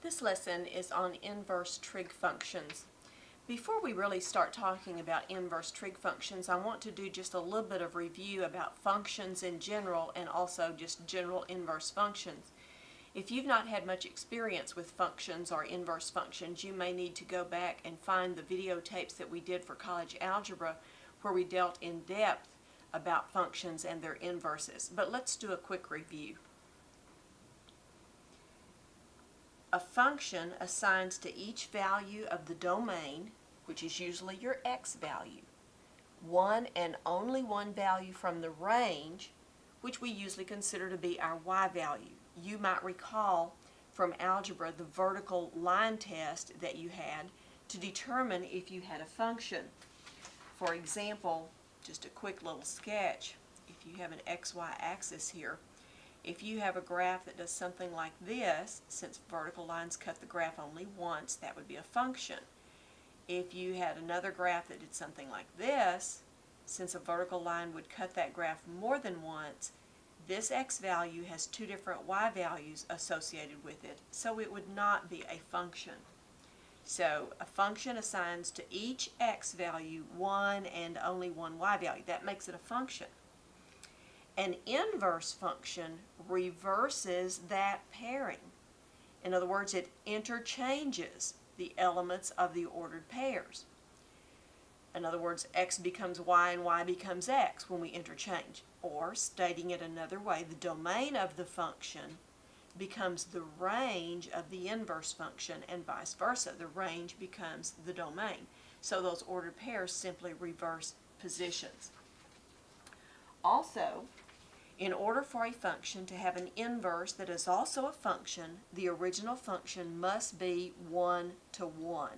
This lesson is on inverse trig functions. Before we really start talking about inverse trig functions, I want to do just a little bit of review about functions in general and also just general inverse functions. If you've not had much experience with functions or inverse functions, you may need to go back and find the videotapes that we did for college algebra where we dealt in depth about functions and their inverses. But let's do a quick review. A function assigns to each value of the domain, which is usually your x value, one and only one value from the range, which we usually consider to be our y value. You might recall from algebra the vertical line test that you had to determine if you had a function. For example, just a quick little sketch, if you have an xy axis here, if you have a graph that does something like this, since vertical lines cut the graph only once, that would be a function. If you had another graph that did something like this, since a vertical line would cut that graph more than once, this x value has two different y values associated with it, so it would not be a function. So a function assigns to each x value one and only one y value. That makes it a function. An inverse function reverses that pairing. In other words, it interchanges the elements of the ordered pairs. In other words, x becomes y and y becomes x when we interchange. Or, stating it another way, the domain of the function becomes the range of the inverse function and vice versa. The range becomes the domain. So those ordered pairs simply reverse positions. Also, in order for a function to have an inverse that is also a function, the original function must be 1 to 1.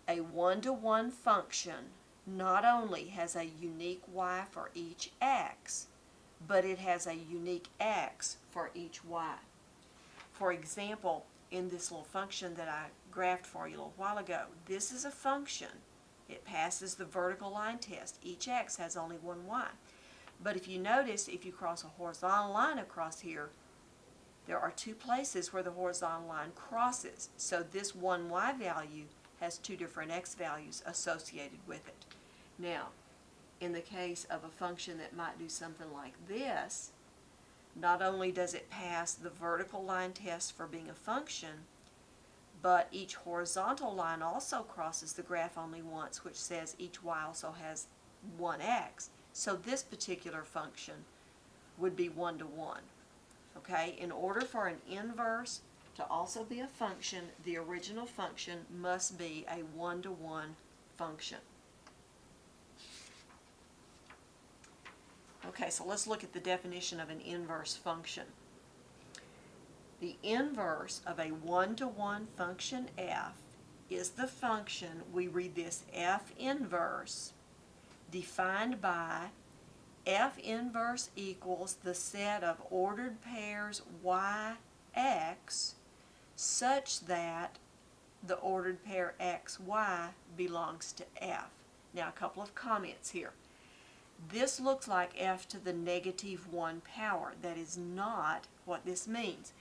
A 1-to-1 function not only has a unique y for each x, but it has a unique x for each y. For example, in this little function that I graphed for you a little while ago, this is a function. It passes the vertical line test. Each x has only one y. But if you notice, if you cross a horizontal line across here, there are two places where the horizontal line crosses. So this one y value has two different x values associated with it. Now, in the case of a function that might do something like this, not only does it pass the vertical line test for being a function, but each horizontal line also crosses the graph only once, which says each y also has one x. So this particular function would be 1 to 1. Okay, in order for an inverse to also be a function, the original function must be a 1 to 1 function. Okay, so let's look at the definition of an inverse function. The inverse of a 1 to 1 function f is the function, we read this f inverse, defined by f inverse equals the set of ordered pairs yx such that the ordered pair xy belongs to f. Now a couple of comments here. This looks like f to the negative 1 power. That is not what this means.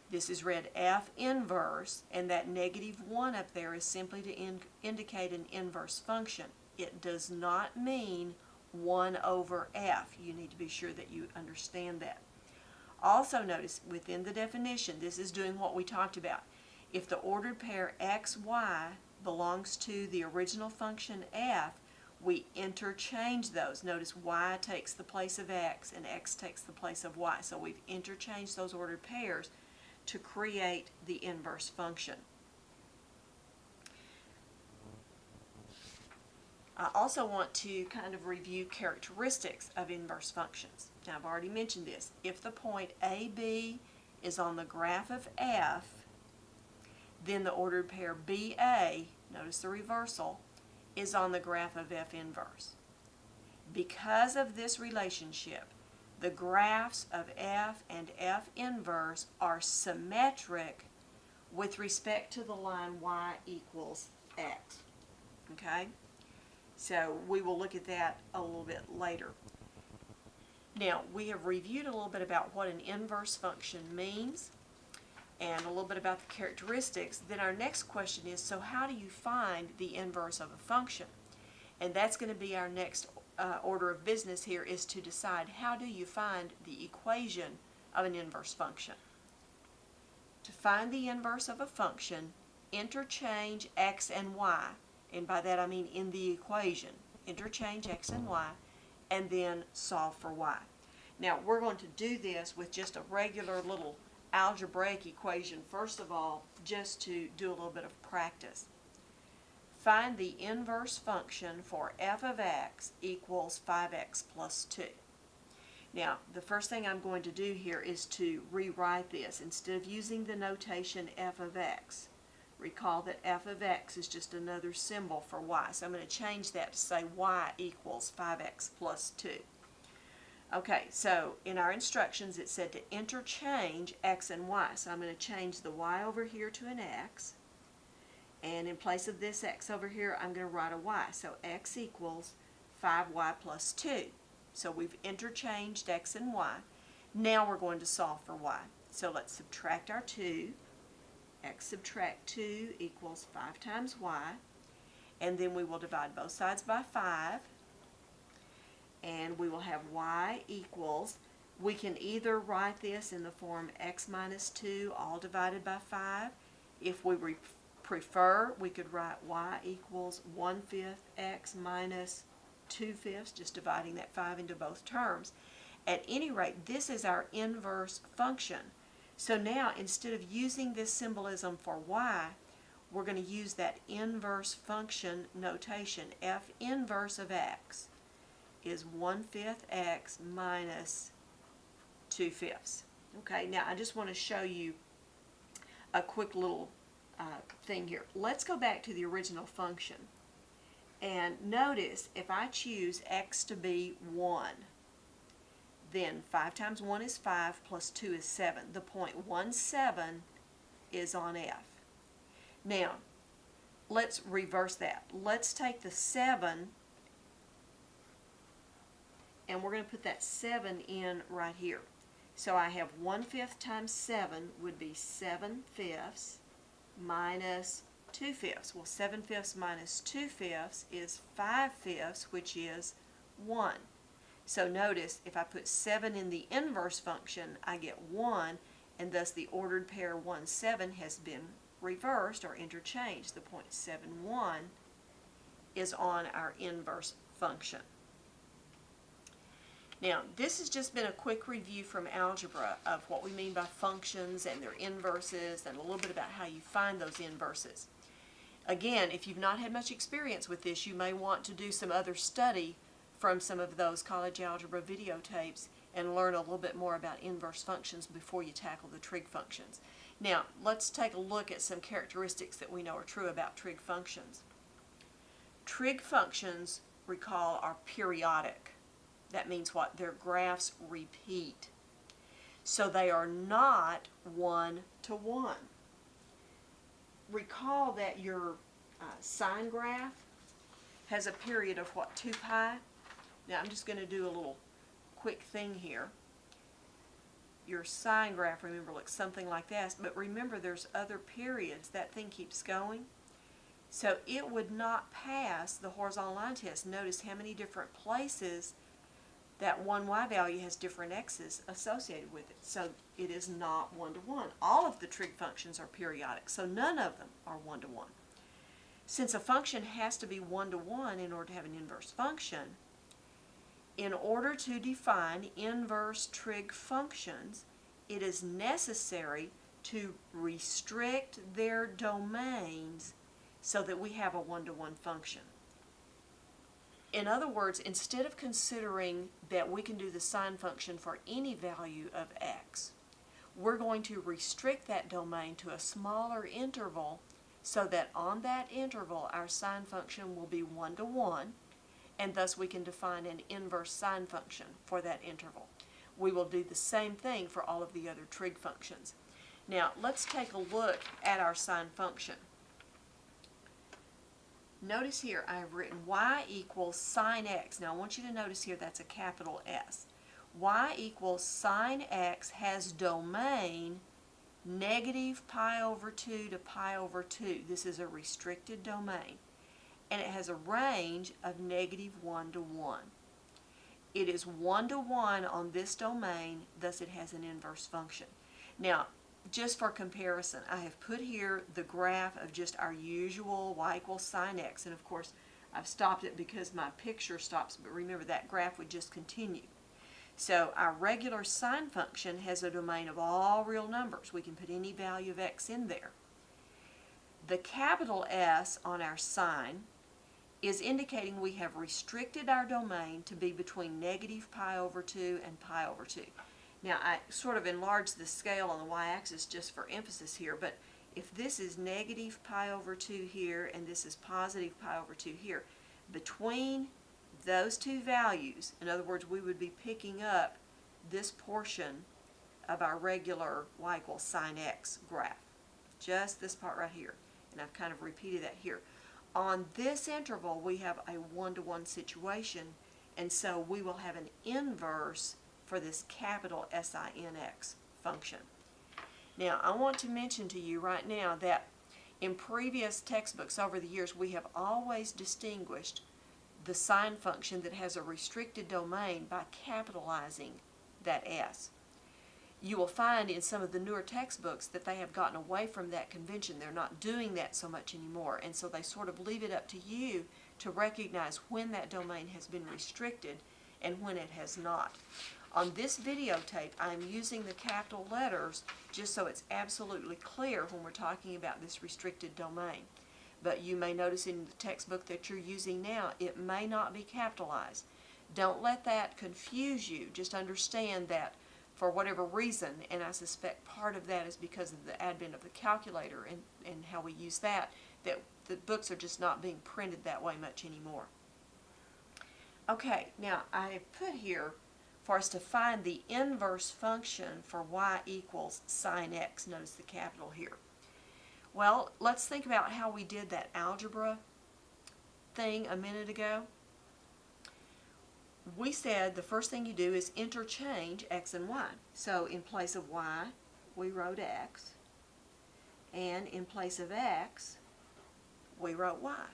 This is read f inverse, and that negative 1 up there is simply to indicate an inverse function. It does not mean 1 over f. You need to be sure that you understand that. Also notice within the definition, this is doing what we talked about. If the ordered pair xy belongs to the original function f, we interchange those. Notice y takes the place of x and x takes the place of y. So we've interchanged those ordered pairs to create the inverse function. I also want to kind of review characteristics of inverse functions. Now I've already mentioned this. If the point AB is on the graph of f, then the ordered pair BA, notice the reversal, is on the graph of f inverse. Because of this relationship, the graphs of f and f inverse are symmetric with respect to the line y equals x. Okay? So we will look at that a little bit later. Now, we have reviewed a little bit about what an inverse function means, and a little bit about the characteristics, then our next question is, so how do you find the inverse of a function? And that's going to be our next order of business here, is to decide how do you find the equation of an inverse function. To find the inverse of a function, interchange x and y, and by that I mean in the equation. Interchange x and y, and then solve for y. Now we're going to do this with just a regular little algebraic equation first of all, just to do a little bit of practice. Find the inverse function for f of x equals 5x plus 2. Now, the first thing I'm going to do here is to rewrite this. Instead of using the notation f of x, recall that f of x is just another symbol for y. So I'm going to change that to say y equals 5x plus 2. Okay, so in our instructions it said to interchange x and y. So I'm going to change the y over here to an x. And in place of this x over here, I'm going to write a y. So x equals 5y plus 2. So we've interchanged x and y. Now we're going to solve for y. So let's subtract our 2. X subtract 2 equals 5 times y. And then we will divide both sides by 5. And we will have y equals, we can either write this in the form x minus 2 all divided by 5. If we prefer, we could write y equals 1/5 x minus 2/5, just dividing that 5 into both terms. At any rate, this is our inverse function. So now, instead of using this symbolism for y, we're going to use that inverse function notation. F inverse of x is 1/5 x minus 2/5. Okay, now I just want to show you a quick little thing here. Let's go back to the original function. And notice, if I choose x to be 1, then 5 times 1 is 5 plus 2 is 7. The point 17 is on f. Now, let's reverse that. Let's take the 7, and we're going to put that 7 in right here. So I have 1/5 times 7 would be 7/5 minus 2/5. Well, 7/5 minus 2/5 is 5/5, which is 1. So notice, if I put 7 in the inverse function, I get 1, and thus the ordered pair 1, 7 has been reversed or interchanged. The point 7, 1 is on our inverse function. Now, this has just been a quick review from algebra of what we mean by functions and their inverses, and a little bit about how you find those inverses. Again, if you've not had much experience with this, you may want to do some other study from some of those college algebra videotapes and learn a little bit more about inverse functions before you tackle the trig functions. Now, let's take a look at some characteristics that we know are true about trig functions. Trig functions, recall, are periodic. That means what? Their graphs repeat. So they are not one-to-one. Recall that your sine graph has a period of what, 2 pi? Now I'm just going to do a little quick thing here. Your sine graph, remember, looks something like this, but remember there's other periods. That thing keeps going. So it would not pass the horizontal line test. Notice how many different places that one y value has different x's associated with it. So it is not one-to-one. All of the trig functions are periodic, so none of them are one-to-one. Since a function has to be one-to-one in order to have an inverse function, in order to define inverse trig functions, it is necessary to restrict their domains so that we have a one-to-one function. In other words, instead of considering that we can do the sine function for any value of x, we're going to restrict that domain to a smaller interval so that on that interval our sine function will be one-to-one, and thus we can define an inverse sine function for that interval. We will do the same thing for all of the other trig functions. Now let's take a look at our sine function. Notice here I have written y equals sine x. Now I want you to notice here that's a capital S. Y equals sine x has domain negative pi over 2 to pi over 2. This is a restricted domain, and it has a range of negative 1 to 1. It is 1 to 1 on this domain, thus it has an inverse function. Now, just for comparison, I have put here the graph of just our usual y equals sine x, and of course I've stopped it because my picture stops, but remember that graph would just continue. So our regular sine function has a domain of all real numbers. We can put any value of x in there. The capital S on our sine is indicating we have restricted our domain to be between negative pi over 2 and pi over 2. Now I sort of enlarged the scale on the y-axis just for emphasis here, but if this is negative pi over 2 here and this is positive pi over 2 here, between those two values, in other words, we would be picking up this portion of our regular y equals sine x graph, just this part right here, and I've kind of repeated that here. On this interval, we have a 1-to-1 situation, and so we will have an inverse for this capital SINX function. Now, I want to mention to you right now that in previous textbooks over the years, we have always distinguished the sine function that has a restricted domain by capitalizing that S. You will find in some of the newer textbooks that they have gotten away from that convention. They're not doing that so much anymore, and so they sort of leave it up to you to recognize when that domain has been restricted and when it has not. On this videotape, I'm using the capital letters just so it's absolutely clear when we're talking about this restricted domain. But you may notice in the textbook that you're using now, it may not be capitalized. Don't let that confuse you. Just understand that for whatever reason, and I suspect part of that is because of the advent of the calculator and how we use that the books are just not being printed that way much anymore. Okay, now I have put here for us to find the inverse function for y equals sine x. Notice the capital here. Well, let's think about how we did that algebra thing a minute ago. We said the first thing you do is interchange x and y. So in place of y, we wrote x, and in place of x, we wrote y.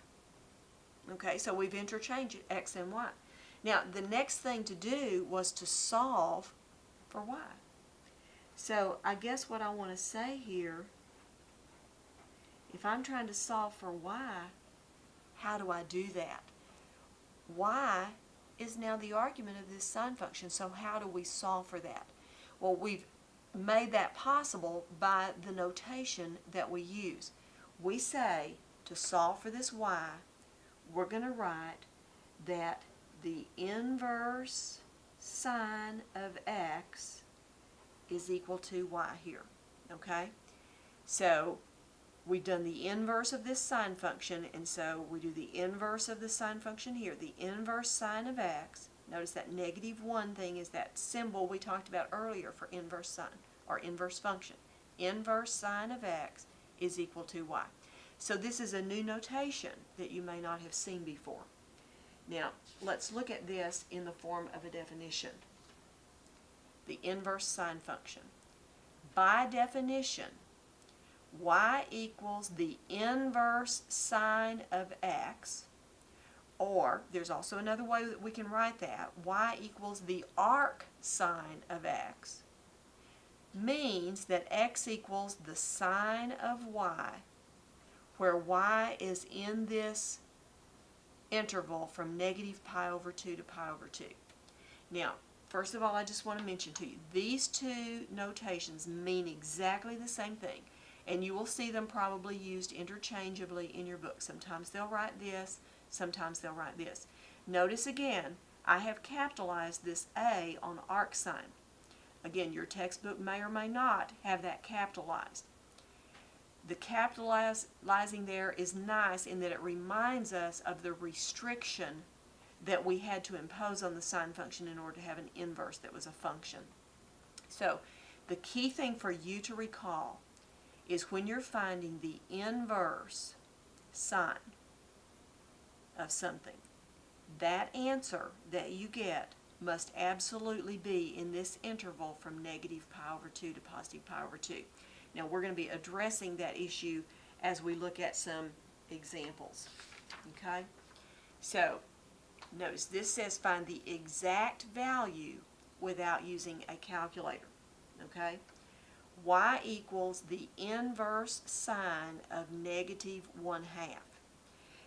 Okay, so we've interchanged x and y. Now, the next thing to do was to solve for y. So I guess what I want to say here, if I'm trying to solve for y, how do I do that? Y is now the argument of this sine function, so how do we solve for that? Well, we've made that possible by the notation that we use. We say to solve for this y, we're going to write that the inverse sine of x is equal to y here, okay? So we've done the inverse of this sine function, and so we do the inverse of the sine function here. The inverse sine of x, notice that -1 thing is that symbol we talked about earlier for inverse sine, or inverse function. Inverse sine of x is equal to y. So this is a new notation that you may not have seen before. Now, let's look at this in the form of a definition. The inverse sine function. By definition, y equals the inverse sine of x, or there's also another way that we can write that, y equals the arc sine of x, means that x equals the sine of y, where y is in this interval from -pi over 2 to pi over 2. Now, first of all, I just want to mention to you, these two notations mean exactly the same thing, and you will see them probably used interchangeably in your book. Sometimes they'll write this, sometimes they'll write this. Notice again, I have capitalized this A on arc sine. Again, your textbook may or may not have that capitalized. The capitalizing there is nice in that it reminds us of the restriction that we had to impose on the sine function in order to have an inverse that was a function. So the key thing for you to recall is when you're finding the inverse sine of something, that answer that you get must absolutely be in this interval from -pi over 2 to +pi over 2. Now we're going to be addressing that issue as we look at some examples. Okay? So, notice this says find the exact value without using a calculator. Okay? Y equals the inverse sine of negative 1/2.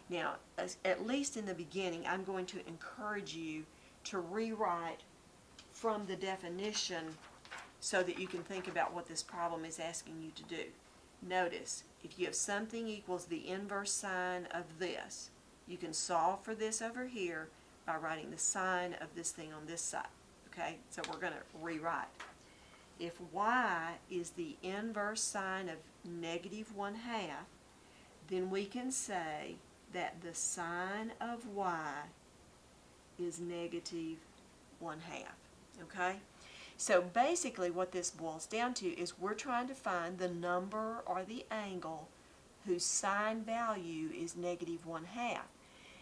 Now, at least in the beginning, I'm going to encourage you to rewrite from the definition so that you can think about what this problem is asking you to do. Notice, if you have something equals the inverse sine of this, you can solve for this over here by writing the sine of this thing on this side. Okay, so we're going to rewrite. If y is the inverse sine of negative 1/2, then we can say that the sine of y is negative 1/2. Okay? So basically what this boils down to is we're trying to find the number or the angle whose sine value is negative 1/2.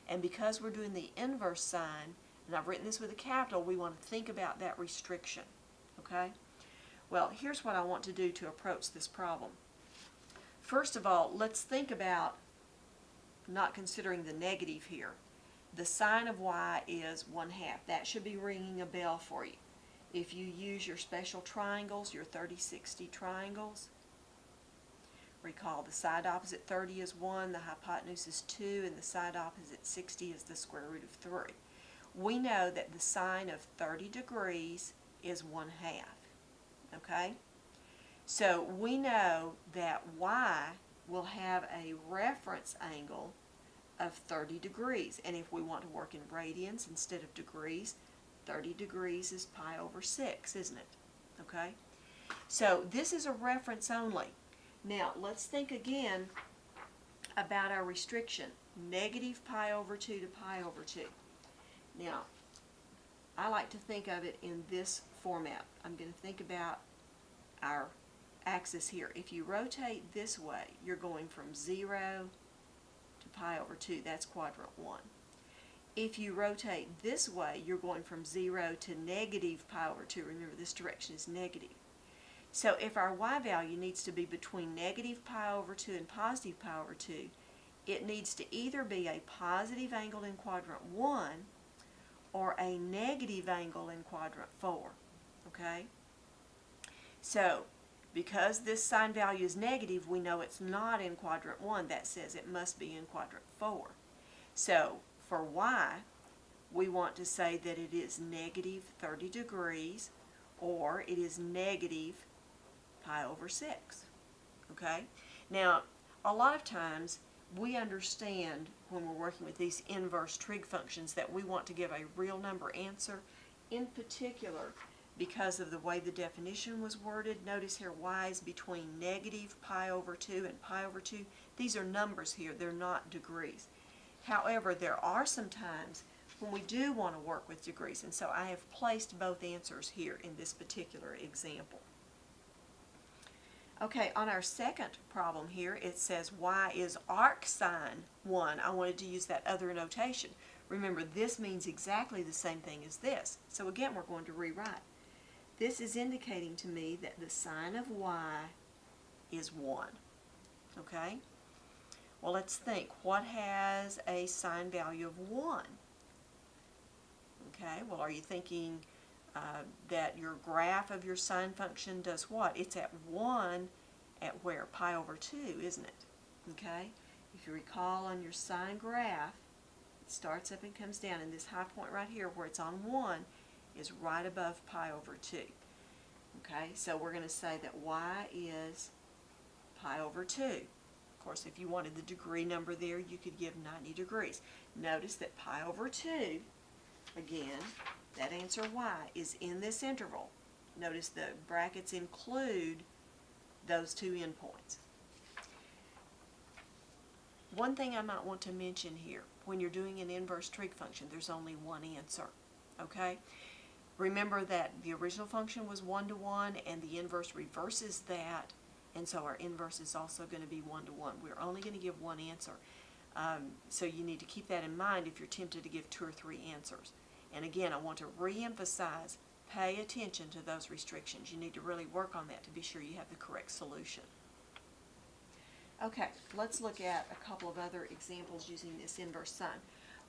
And because we're doing the inverse sine, and I've written this with a capital, we want to think about that restriction. Okay? Well, here's what I want to do to approach this problem. First of all, let's think about not considering the negative here. The sine of y is 1/2. That should be ringing a bell for you. If you use your special triangles, your 30-60 triangles, recall the side opposite 30 is 1, the hypotenuse is 2, and the side opposite 60 is the square root of 3. We know that the sine of 30 degrees is 1/2. Okay? So we know that y will have a reference angle of 30 degrees. And if we want to work in radians instead of degrees, 30 degrees is pi over 6, isn't it? Okay? So this is a reference only. Now let's think again about our restriction. Negative pi over 2 to pi over 2. Now, I like to think of it in this format. I'm going to think about our axis here. If you rotate this way, you're going from 0 to pi over 2. That's quadrant 1. If you rotate this way, you're going from 0 to negative pi over 2. Remember, this direction is negative. So if our y value needs to be between negative pi over 2 and positive pi over 2, it needs to either be a positive angle in quadrant 1 or a negative angle in quadrant 4. Okay? So, because this sine value is negative, we know it's not in quadrant 1. That says it must be in quadrant 4. So, for y, we want to say that it is negative 30 degrees or it is negative pi over 6. Okay? Now, a lot of times we understand when we're working with these inverse trig functions that we want to give a real number answer. In particular, because of the way the definition was worded, notice here y is between negative pi over 2 and pi over 2. These are numbers here, they're not degrees. However, there are some times when we do want to work with degrees, and so I have placed both answers here in this particular example. Okay, on our second problem here, it says y is arcsine 1. I wanted to use that other notation. Remember, this means exactly the same thing as this. So again, we're going to rewrite. This is indicating to me that the sine of y is 1. Okay? Well, let's think. What has a sine value of 1? Okay, well, are you thinking that your graph of your sine function does what? It's at 1 at where? Pi over 2, isn't it? Okay? If you recall on your sine graph, it starts up and comes down, and this high point right here where it's on 1 is right above pi over 2. Okay, so we're going to say that y is pi over 2. Of course, if you wanted the degree number there, you could give 90 degrees. Notice that pi over 2, again, that answer y is in this interval. Notice the brackets include those two endpoints. One thing I might want to mention here, when you're doing an inverse trig function, there's only one answer. Okay? Remember that the original function was 1 to 1, and the inverse reverses that, and so our inverse is also going to be 1 to 1. We're only going to give one answer. So you need to keep that in mind if you're tempted to give 2 or 3 answers. And again, I want to re-emphasize, pay attention to those restrictions. You need to really work on that to be sure you have the correct solution. Okay, let's look at a couple of other examples using this inverse sine.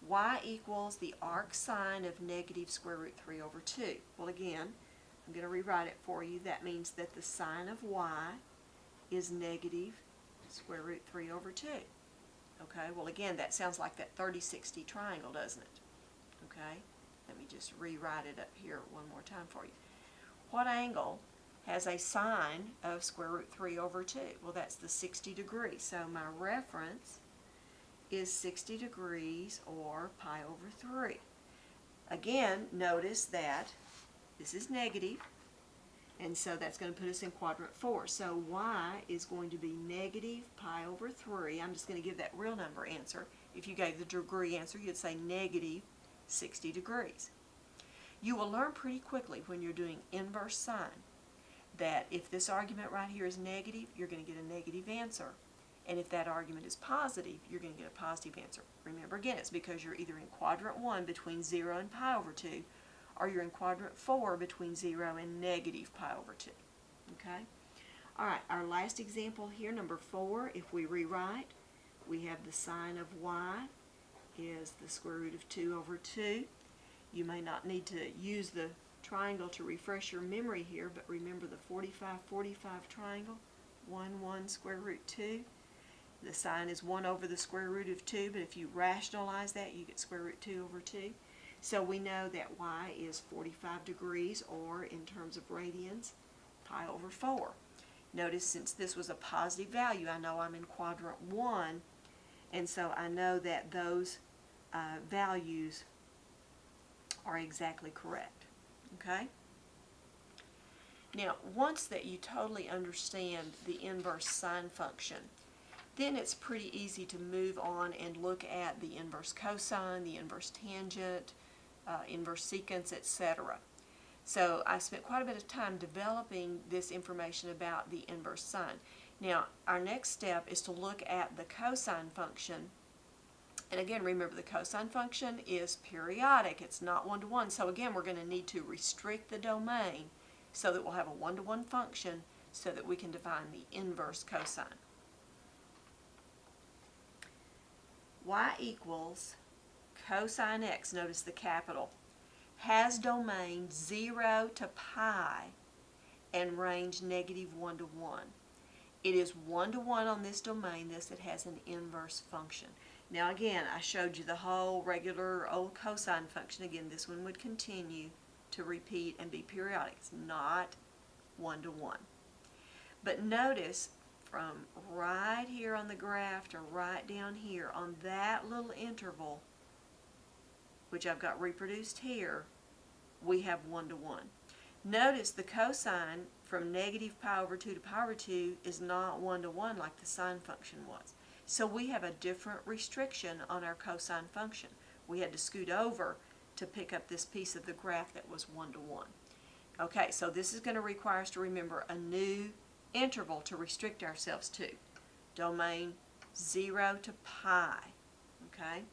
Y equals the arc sine of negative square root 3 over 2. Well, again, I'm going to rewrite it for you. That means that the sine of y is negative square root 3 over 2. Okay, well, again, that sounds like that 30-60 triangle, doesn't it? Okay, let me just rewrite it up here one more time for you. What angle has a sine of square root 3 over 2? Well, that's the 60 degrees. So my reference is 60 degrees or pi over 3. Again, notice that this is negative, and so that's going to put us in quadrant 4. So y is going to be negative pi over 3. I'm just going to give that real number answer. If you gave the degree answer, you'd say negative 60 degrees. You will learn pretty quickly when you're doing inverse sine that if this argument right here is negative, you're going to get a negative answer. And if that argument is positive, you're going to get a positive answer. Remember, again, it's because you're either in quadrant 1 between 0 and pi over 2, or you're in quadrant 4 between 0 and negative pi over 2. Okay? All right, our last example here, number 4, if we rewrite, we have the sine of y is the square root of 2 over 2. You may not need to use the triangle to refresh your memory here, but remember the 45-45 triangle, 1, 1, square root 2. The sine is 1 over the square root of 2, but if you rationalize that, you get square root 2 over 2. So we know that y is 45 degrees, or in terms of radians, pi over 4. Notice since this was a positive value, I know I'm in quadrant 1, and so I know that those values are exactly correct. Okay? Now, once that you totally understand the inverse sine function, then it's pretty easy to move on and look at the inverse cosine, the inverse tangent, inverse secant, etc. So I spent quite a bit of time developing this information about the inverse sine. Now, our next step is to look at the cosine function. And again, remember the cosine function is periodic. It's not one-to-one. So again, we're going to need to restrict the domain so that we'll have a one-to-one function so that we can define the inverse cosine. Y equals cosine x, notice the capital, has domain 0 to pi and range negative 1 to 1. It is 1 to 1 on this domain, thus it has an inverse function. Now again, I showed you the whole regular old cosine function. Again, this one would continue to repeat and be periodic. It's not 1 to 1. But notice from right here on the graph to right down here on that little interval, which I've got reproduced here, we have 1 to 1. Notice the cosine from negative pi over 2 to pi over 2 is not 1 to 1 like the sine function was. So we have a different restriction on our cosine function. We had to scoot over to pick up this piece of the graph that was 1 to 1. Okay, so this is going to require us to remember a new interval to restrict ourselves to. Domain 0 to pi. Okay?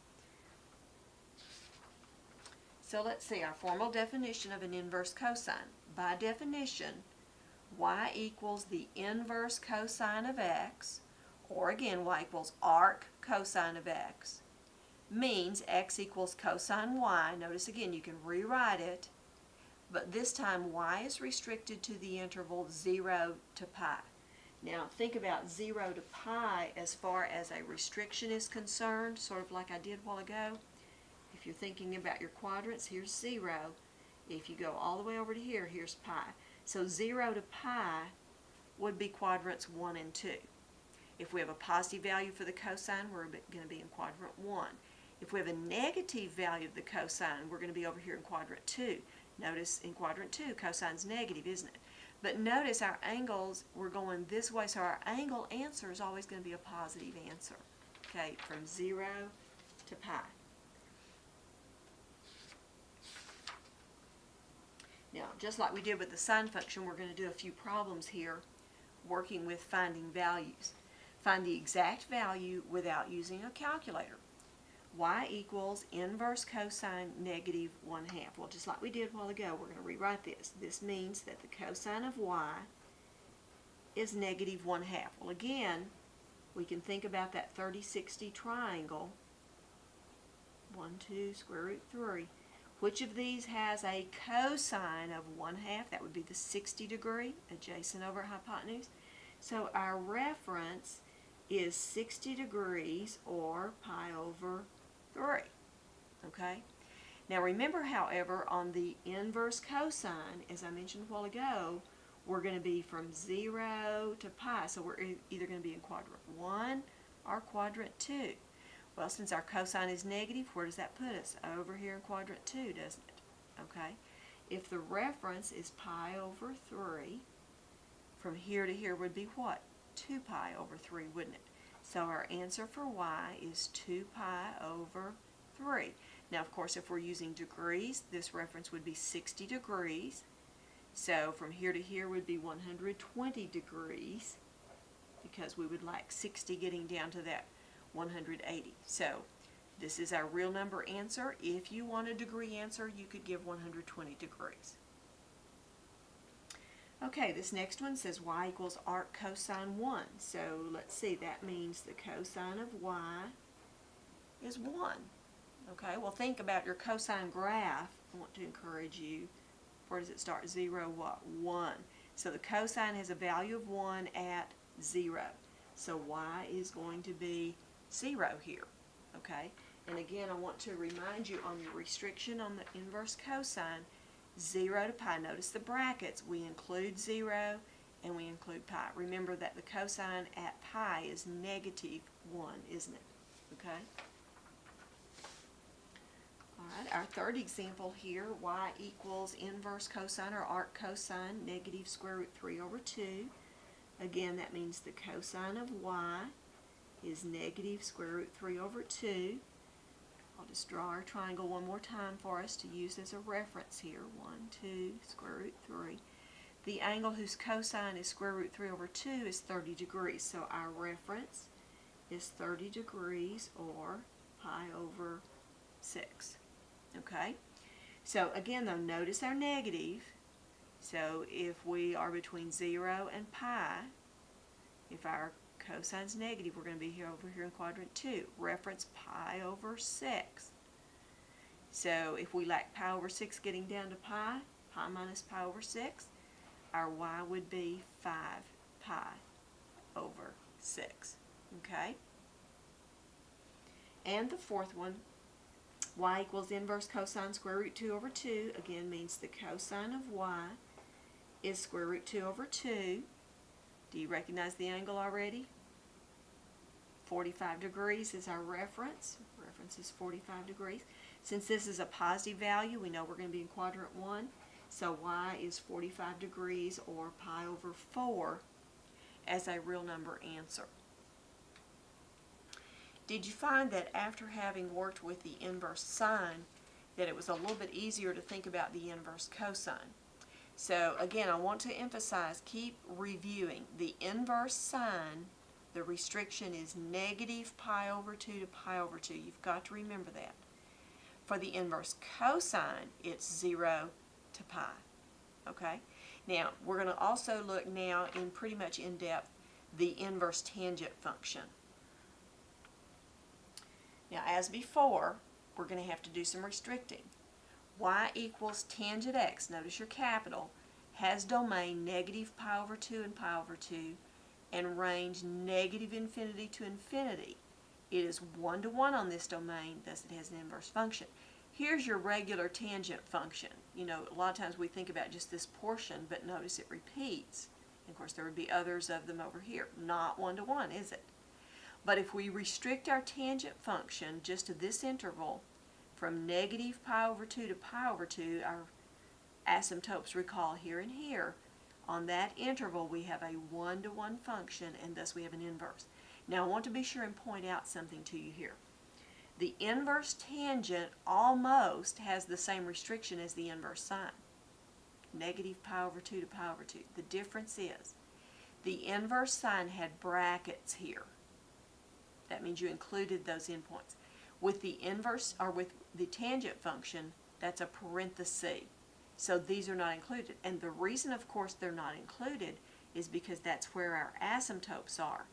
So let's see our formal definition of an inverse cosine. By definition, y equals the inverse cosine of x, or again, y equals arc cosine of x, means x equals cosine y. Notice again, you can rewrite it, but this time y is restricted to the interval 0 to pi. Now think about 0 to pi as far as a restriction is concerned, sort of like I did a while ago. If you're thinking about your quadrants, here's 0. If you go all the way over to here, here's pi. So 0 to pi would be quadrants 1 and 2. If we have a positive value for the cosine, we're going to be in quadrant 1. If we have a negative value of the cosine, we're going to be over here in quadrant 2. Notice in quadrant 2, cosine's negative, isn't it? But notice our angles, we're going this way, so our angle answer is always going to be a positive answer. Okay, from 0 to pi. Now, just like we did with the sine function, we're going to do a few problems here working with finding values. Find the exact value without using a calculator. Y equals inverse cosine negative 1/2. Well, just like we did a while ago, we're going to rewrite this. This means that the cosine of y is negative 1/2. Well, again, we can think about that 30-60 triangle. 1, 2, square root 3. Which of these has a cosine of 1/2? That would be the 60 degree, adjacent over hypotenuse. So our reference is 60 degrees, or pi over 3. Okay? Now remember, however, on the inverse cosine, as I mentioned a while ago, we're going to be from 0 to pi. So we're either going to be in quadrant 1 or quadrant 2. Well, since our cosine is negative, where does that put us? Over here in quadrant 2, doesn't it? Okay? If the reference is pi over 3, from here to here would be what? 2 pi over 3, wouldn't it? So our answer for y is 2 pi over 3. Now, of course, if we're using degrees, this reference would be 60 degrees. So from here to here would be 120 degrees, because we would like 60 getting down to that 180. So this is our real number answer. If you want a degree answer, you could give 120 degrees. Okay, this next one says y equals arc cosine 1. So let's see, that means the cosine of y is 1. Okay, well, think about your cosine graph. I want to encourage you. Where does it start? 0, what? 1. So the cosine has a value of 1 at 0. So y is going to be 0 here. Okay, and again, I want to remind you on the restriction on the inverse cosine, 0 to pi. Notice the brackets. We include 0 and we include pi. Remember that the cosine at pi is negative 1, isn't it? Okay. Alright, our third example here, y equals inverse cosine or arc cosine, negative square root 3 over 2. Again, that means the cosine of y is negative square root 3 over 2. I'll just draw our triangle one more time for us to use as a reference here. 1, 2, square root 3. The angle whose cosine is square root 3 over 2 is 30 degrees. So our reference is 30 degrees, or pi over 6. Okay? So again, though, notice our negative. So if we are between 0 and pi, if our cosine's negative, we're going to be here over here in quadrant 2. Reference pi over 6. So if we like pi over 6 getting down to pi, pi minus pi over 6, our y would be 5 pi over 6. Okay? And the fourth one, y equals inverse cosine square root 2 over 2, again means the cosine of y is square root 2 over 2. Do you recognize the angle already? 45 degrees is our reference. Reference is 45 degrees. Since this is a positive value, we know we're going to be in quadrant 1. So y is 45 degrees, or pi over 4, as a real number answer. Did you find that after having worked with the inverse sine, that it was a little bit easier to think about the inverse cosine? So again, I want to emphasize, keep reviewing. The inverse sine, the restriction is negative pi over 2 to pi over 2. You've got to remember that. For the inverse cosine, it's 0 to pi. Okay? Now, we're going to also look now in pretty much in depth the inverse tangent function. Now, as before, we're going to have to do some restricting. Y equals tangent x, notice your capital, has domain negative pi over 2 and pi over 2, and range negative infinity to infinity. It is 1 to 1 on this domain, thus it has an inverse function. Here's your regular tangent function. You know, a lot of times we think about just this portion, but notice it repeats. And of course, there would be others of them over here. Not 1 to 1, is it? But if we restrict our tangent function just to this interval, from negative pi over 2 to pi over 2, our asymptotes recall here and here. On that interval, we have a 1 to 1 function, and thus we have an inverse. Now, I want to be sure and point out something to you here. The inverse tangent almost has the same restriction as the inverse sine. Negative pi over 2 to pi over 2. The difference is the inverse sine had brackets here. That means you included those endpoints. With the inverse, or with the tangent function, that's a parenthesis. So these are not included. And the reason, of course, they're not included is because that's where our asymptotes are.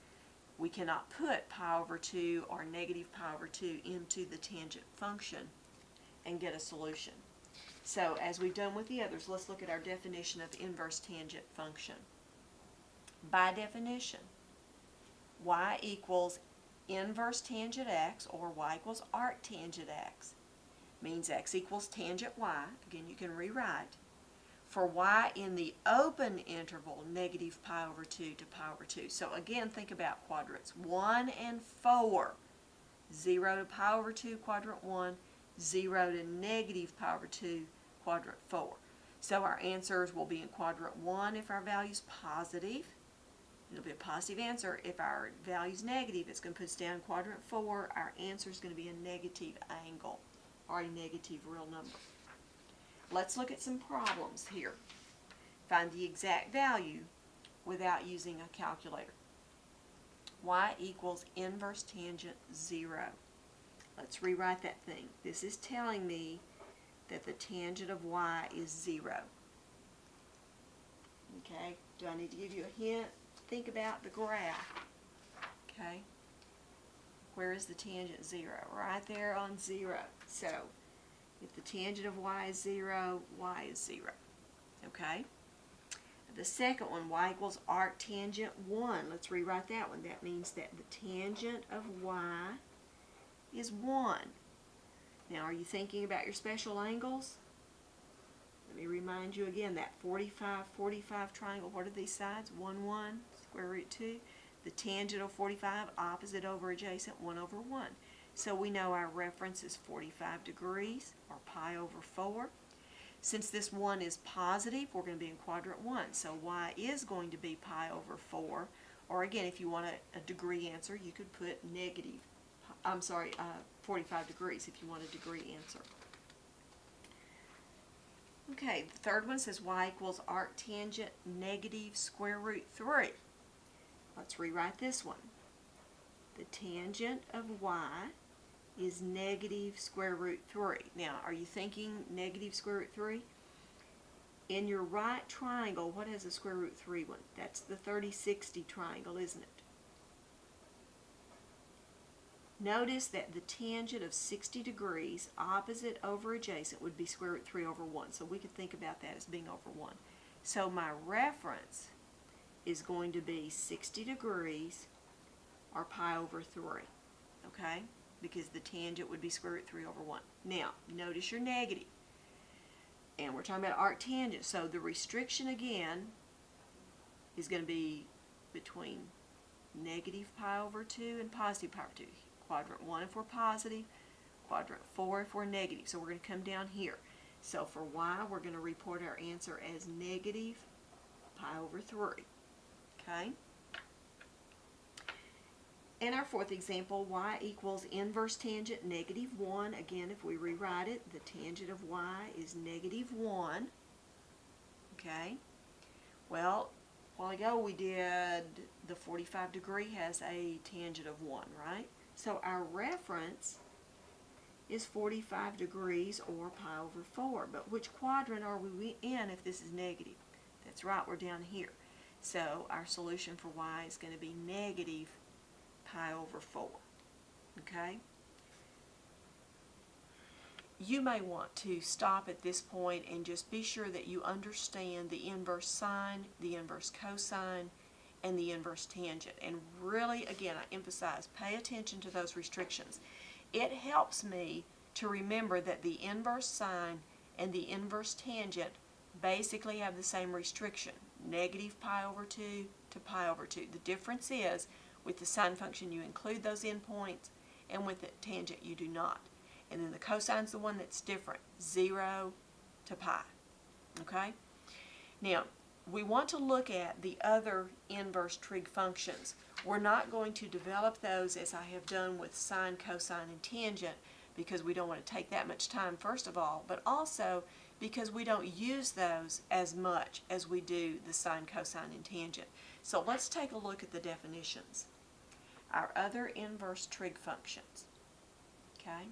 we cannot put pi over 2 or negative pi over 2 into the tangent function and get a solution. So as we've done with the others, let's look at our definition of inverse tangent function. By definition, y equals inverse tangent x, or y equals arctangent x. Means x equals tangent y. Again, you can rewrite. For y in the open interval, negative pi over 2 to pi over 2. So again, think about quadrants 1 and 4. 0 to pi over 2, quadrant 1. 0 to negative pi over 2, quadrant 4. So our answers will be in quadrant 1 if our value is positive. It'll be a positive answer. If our value is negative, it's going to put us down in quadrant 4. Our answer is going to be a negative angle or a negative real number. Let's look at some problems here. Find the exact value without using a calculator. Y equals inverse tangent 0. Let's rewrite that thing. This is telling me that the tangent of y is 0. Okay, do I need to give you a hint? Think about the graph. Okay, where is the tangent 0? Right there on 0. So, if the tangent of y is 0, y is 0. Okay? The second one, y equals arctangent 1. Let's rewrite that one. That means that the tangent of y is 1. Now, are you thinking about your special angles? Let me remind you again, that 45, 45 triangle, what are these sides? 1, 1, square root 2. The tangent of 45, opposite over adjacent, 1 over 1. So we know our reference is 45 degrees, or pi over 4. Since this 1 is positive, we're going to be in quadrant 1. So y is going to be pi over 4. Or again, if you want a degree answer, you could put negative, 45 degrees if you want a degree answer. Okay, the third one says y equals arctangent negative square root 3. Let's rewrite this one. The tangent of y is negative square root 3. Now, are you thinking negative square root 3? In your right triangle, what has a square root 3 one? That's the 30-60 triangle, isn't it? Notice that the tangent of 60 degrees opposite over adjacent would be square root 3 over 1. So we could think about that as being over 1. So my reference is going to be 60 degrees or pi over 3. Okay? Because the tangent would be square root 3 over 1. Now, notice your negative. And we're talking about arctangent. So the restriction again is going to be between negative pi over 2 and positive pi over 2. Quadrant 1 if we're positive, quadrant 4 if we're negative. So we're going to come down here. So for y, we're going to report our answer as negative pi over 3. Okay? And our fourth example, y equals inverse tangent negative 1. Again, if we rewrite it, the tangent of y is negative 1. Okay? Well, a while ago we did the 45 degree has a tangent of 1, right? So our reference is 45 degrees or pi over 4. But which quadrant are we in if this is negative? That's right, we're down here. So our solution for y is going to be negative pi over 4. Okay? You may want to stop at this point and just be sure that you understand the inverse sine, the inverse cosine, and the inverse tangent. And really, again, I emphasize, pay attention to those restrictions. It helps me to remember that the inverse sine and the inverse tangent basically have the same restriction, negative pi over 2 to pi over 2. The difference is, with the sine function you include those endpoints, and with the tangent you do not. And then the cosine's the one that's different, 0 to pi. Okay? Now, we want to look at the other inverse trig functions. We're not going to develop those as I have done with sine, cosine, and tangent because we don't want to take that much time, first of all, but also because we don't use those as much as we do the sine, cosine, and tangent. So let's take a look at the definitions. Our other inverse trig functions. Okay?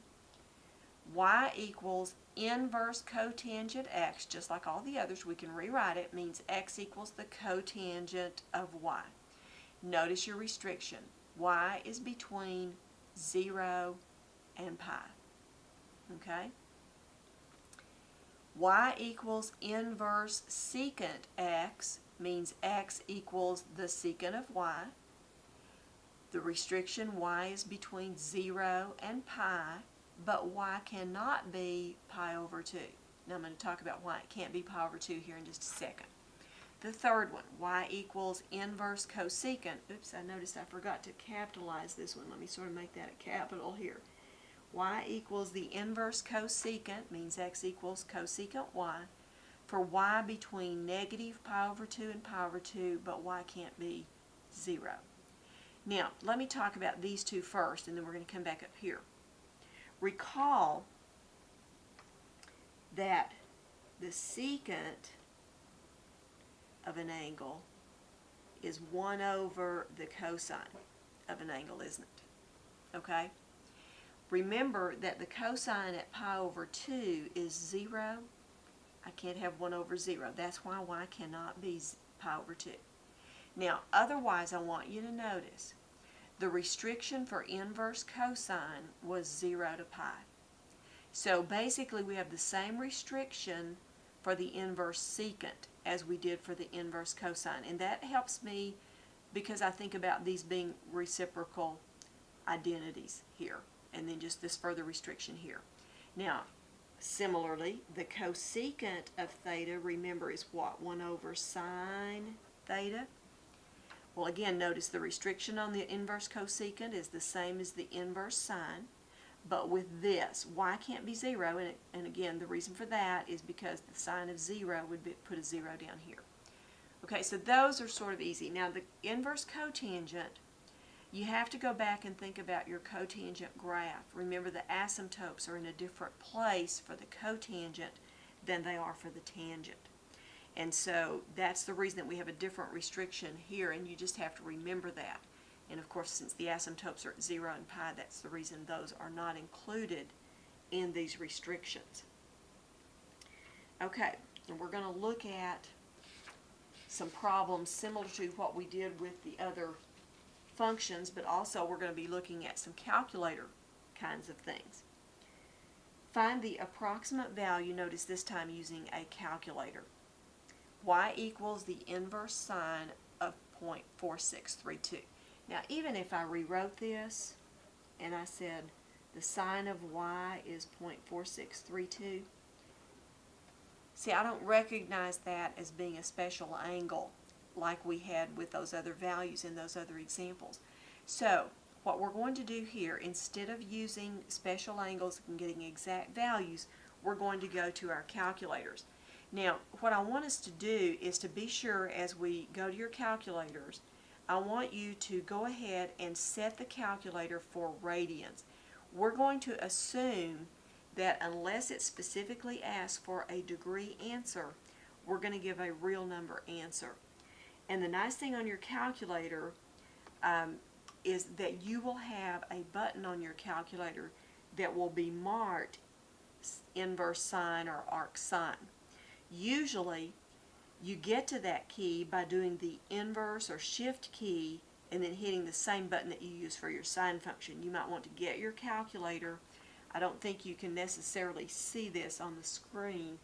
Y equals inverse cotangent x, just like all the others, we can rewrite it, means x equals the cotangent of y. Notice your restriction. y is between 0 and pi. Okay? Y equals inverse secant x means x equals the secant of y. The restriction y is between 0 and pi, but y cannot be pi over 2. Now I'm going to talk about why it can't be pi over 2 here in just a second. The third one, y equals inverse cosecant. Oops, I noticed I forgot to capitalize this one. Let me sort of make that a capital here. Y equals the inverse cosecant, means x equals cosecant y, for y between negative pi over 2 and pi over 2, but y can't be 0. Now, let me talk about these two first, and then we're going to come back up here. Recall that the secant of an angle is 1 over the cosine of an angle, isn't it? Okay? Remember that the cosine at pi over 2 is 0. I can't have 1 over 0. That's why y cannot be pi over 2. Now, otherwise, I want you to notice the restriction for inverse cosine was 0 to pi. So basically, we have the same restriction for the inverse secant as we did for the inverse cosine. And that helps me because I think about these being reciprocal identities here. And then just this further restriction here. Now, similarly, the cosecant of theta, remember, is what? 1 over sine theta. Well, again, notice the restriction on the inverse cosecant is the same as the inverse sine. But with this, y can't be 0, and again, the reason for that is because the sign of 0 would put a 0 down here. Okay, so those are sort of easy. Now, the inverse cotangent, you have to go back and think about your cotangent graph. Remember, the asymptotes are in a different place for the cotangent than they are for the tangent. And so that's the reason that we have a different restriction here, and you just have to remember that. And of course, since the asymptotes are at 0 and pi, that's the reason those are not included in these restrictions. Okay, and we're going to look at some problems similar to what we did with the other functions, but also we're going to be looking at some calculator kinds of things. Find the approximate value, notice this time using a calculator. Y equals the inverse sine of 0.4632. Now, even if I rewrote this and I said the sine of y is 0.4632, see, I don't recognize that as being a special angle like we had with those other values in those other examples. So, what we're going to do here, instead of using special angles and getting exact values, we're going to go to our calculators. Now, what I want us to do is to be sure as we go to your calculators, I want you to go ahead and set the calculator for radians. We're going to assume that unless it specifically asks for a degree answer, we're going to give a real number answer. And the nice thing on your calculator is that you will have a button on your calculator that will be marked inverse sine or arc sine. Usually, you get to that key by doing the inverse or shift key and then hitting the same button that you use for your sine function. You might want to get your calculator. I don't think you can necessarily see this on the screen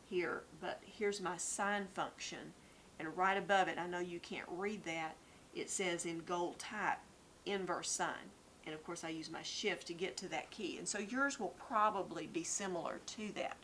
here, but here's my sine function, and right above it, I know you can't read that, it says in gold type, inverse sine. And of course I use my shift to get to that key. And so yours will probably be similar to that.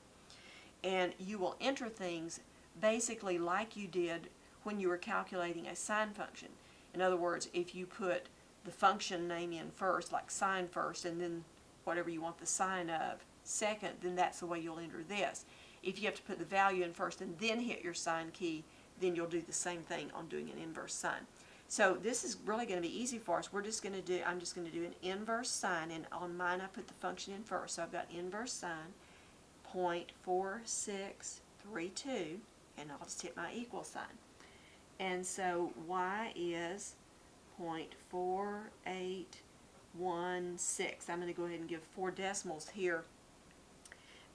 And you will enter things basically like you did when you were calculating a sine function. In other words, if you put the function name in first, like sine first, and then whatever you want the sine of second, then that's the way you'll enter this. If you have to put the value in first and then hit your sine key, then you'll do the same thing on doing an inverse sine. So this is really going to be easy for us. I'm just going to do an inverse sine, and on mine I put the function in first. So I've got inverse sine 0.4632, and I'll just hit my equal sign. And so y is 0.4816. I'm going to go ahead and give 4 decimals here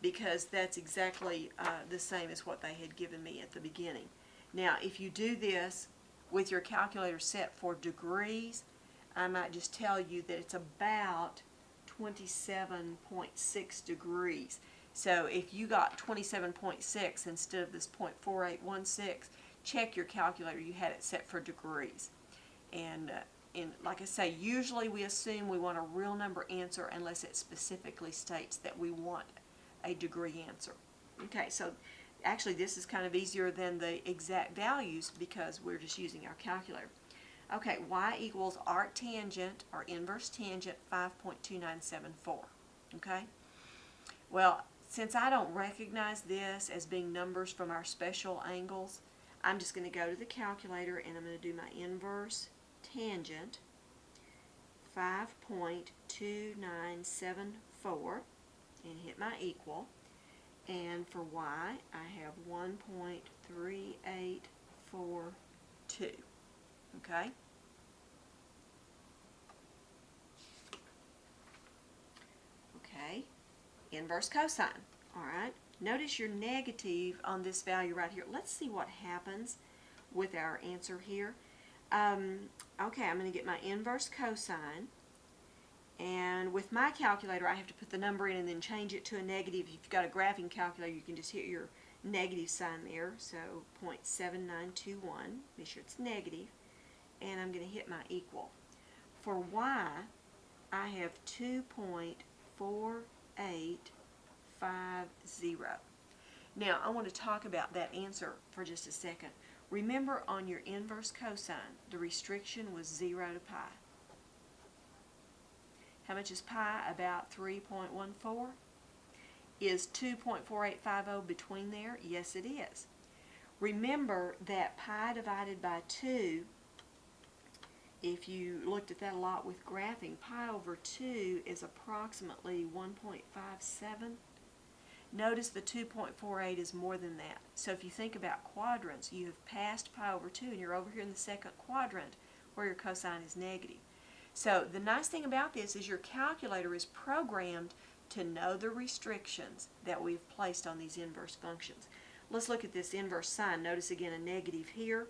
because that's exactly the same as what they had given me at the beginning. Now, if you do this with your calculator set for degrees, I might just tell you that it's about 27.6 degrees. So if you got 27.6 instead of this 0.4816, check your calculator. You had it set for degrees. And like I say, usually we assume we want a real number answer unless it specifically states that we want a degree answer. Okay, so actually this is kind of easier than the exact values because we're just using our calculator. Okay, y equals arctangent or inverse tangent 5.2974. Okay? Well, since I don't recognize this as being numbers from our special angles, I'm just going to go to the calculator and I'm going to do my inverse tangent 5.2974 and hit my equal. And for y, I have 1.3842. Okay? Okay, inverse cosine. Alright, notice your negative on this value right here. Let's see what happens with our answer here. Okay, I'm going to get my inverse cosine. And with my calculator, I have to put the number in and then change it to a negative. If you've got a graphing calculator, you can just hit your negative sign there. So 0.7921. Be sure it's negative. And I'm going to hit my equal. For y, I have 2.4850. Now, I want to talk about that answer for just a second. Remember, on your inverse cosine, the restriction was 0 to pi. How much is pi? About 3.14. Is 2.4850 between there? Yes, it is. Remember that pi divided by 2, if you looked at that a lot with graphing, pi over 2 is approximately 1.57. Notice the 2.48 is more than that. So if you think about quadrants, you have passed pi over 2 and you're over here in the second quadrant where your cosine is negative. So the nice thing about this is your calculator is programmed to know the restrictions that we've placed on these inverse functions. Let's look at this inverse sine. Notice again a negative here.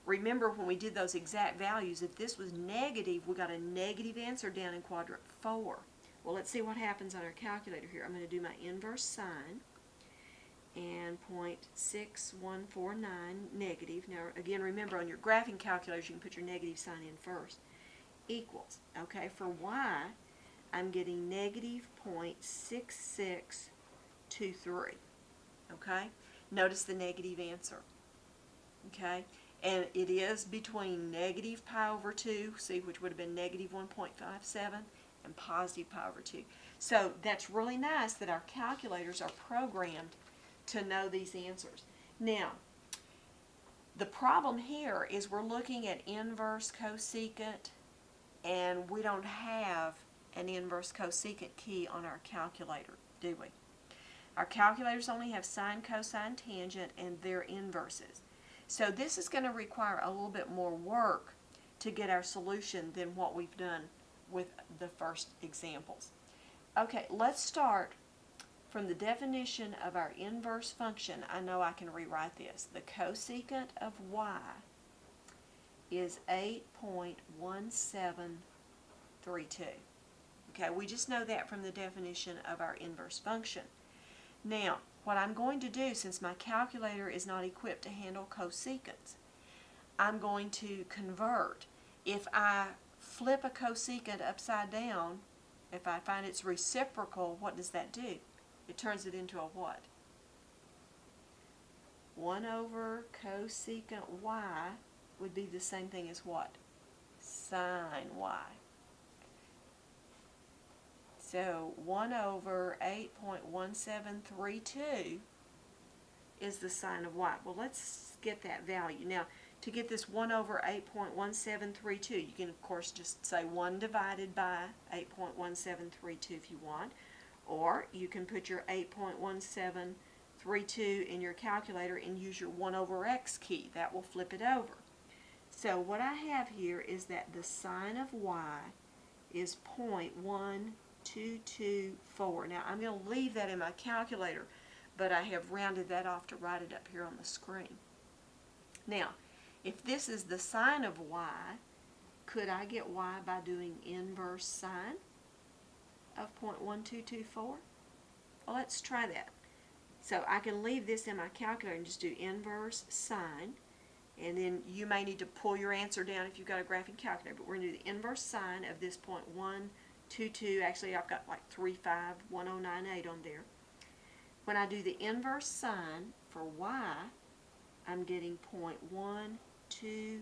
Remember when we did those exact values, if this was negative, we got a negative answer down in quadrant 4. Well, let's see what happens on our calculator here. I'm going to do my inverse sine and 0.6149 negative. Now again, remember on your graphing calculators you can put your negative sign in first. Equals. Okay, for y, I'm getting negative 0.6623. Okay, notice the negative answer. Okay, and it is between negative pi over 2, see, which would have been negative 1.57, and positive pi over 2. So that's really nice that our calculators are programmed to know these answers. Now, the problem here is we're looking at inverse cosecant, and we don't have an inverse cosecant key on our calculator, do we? Our calculators only have sine, cosine, tangent, and their inverses. So this is going to require a little bit more work to get our solution than what we've done with the first examples. Okay, let's start from the definition of our inverse function. I know I can rewrite this. The cosecant of y is 8.1732. Okay, we just know that from the definition of our inverse function. Now, what I'm going to do, since my calculator is not equipped to handle cosecants, I'm going to convert. If I flip a cosecant upside down, if I find its reciprocal, what does that do? It turns it into a what? 1 over cosecant y would be the same thing as what? Sine y. So 1 over 8.1732 is the sine of y. Well, let's get that value. Now, to get this 1 over 8.1732, you can, of course, just say 1 divided by 8.1732 if you want. Or you can put your 8.1732 in your calculator and use your 1 over x key. That will flip it over. So what I have here is that the sine of y is 0.1224. Now I'm going to leave that in my calculator, but I have rounded that off to write it up here on the screen. Now, if this is the sine of y, could I get y by doing inverse sine of 0.1224? Well, let's try that. So I can leave this in my calculator and just do inverse sine, and then you may need to pull your answer down if you've got a graphing calculator, but we're going to do the inverse sine of this 0.122. Actually, I've got like 351098 on there. When I do the inverse sine for y, I'm getting 0.1227.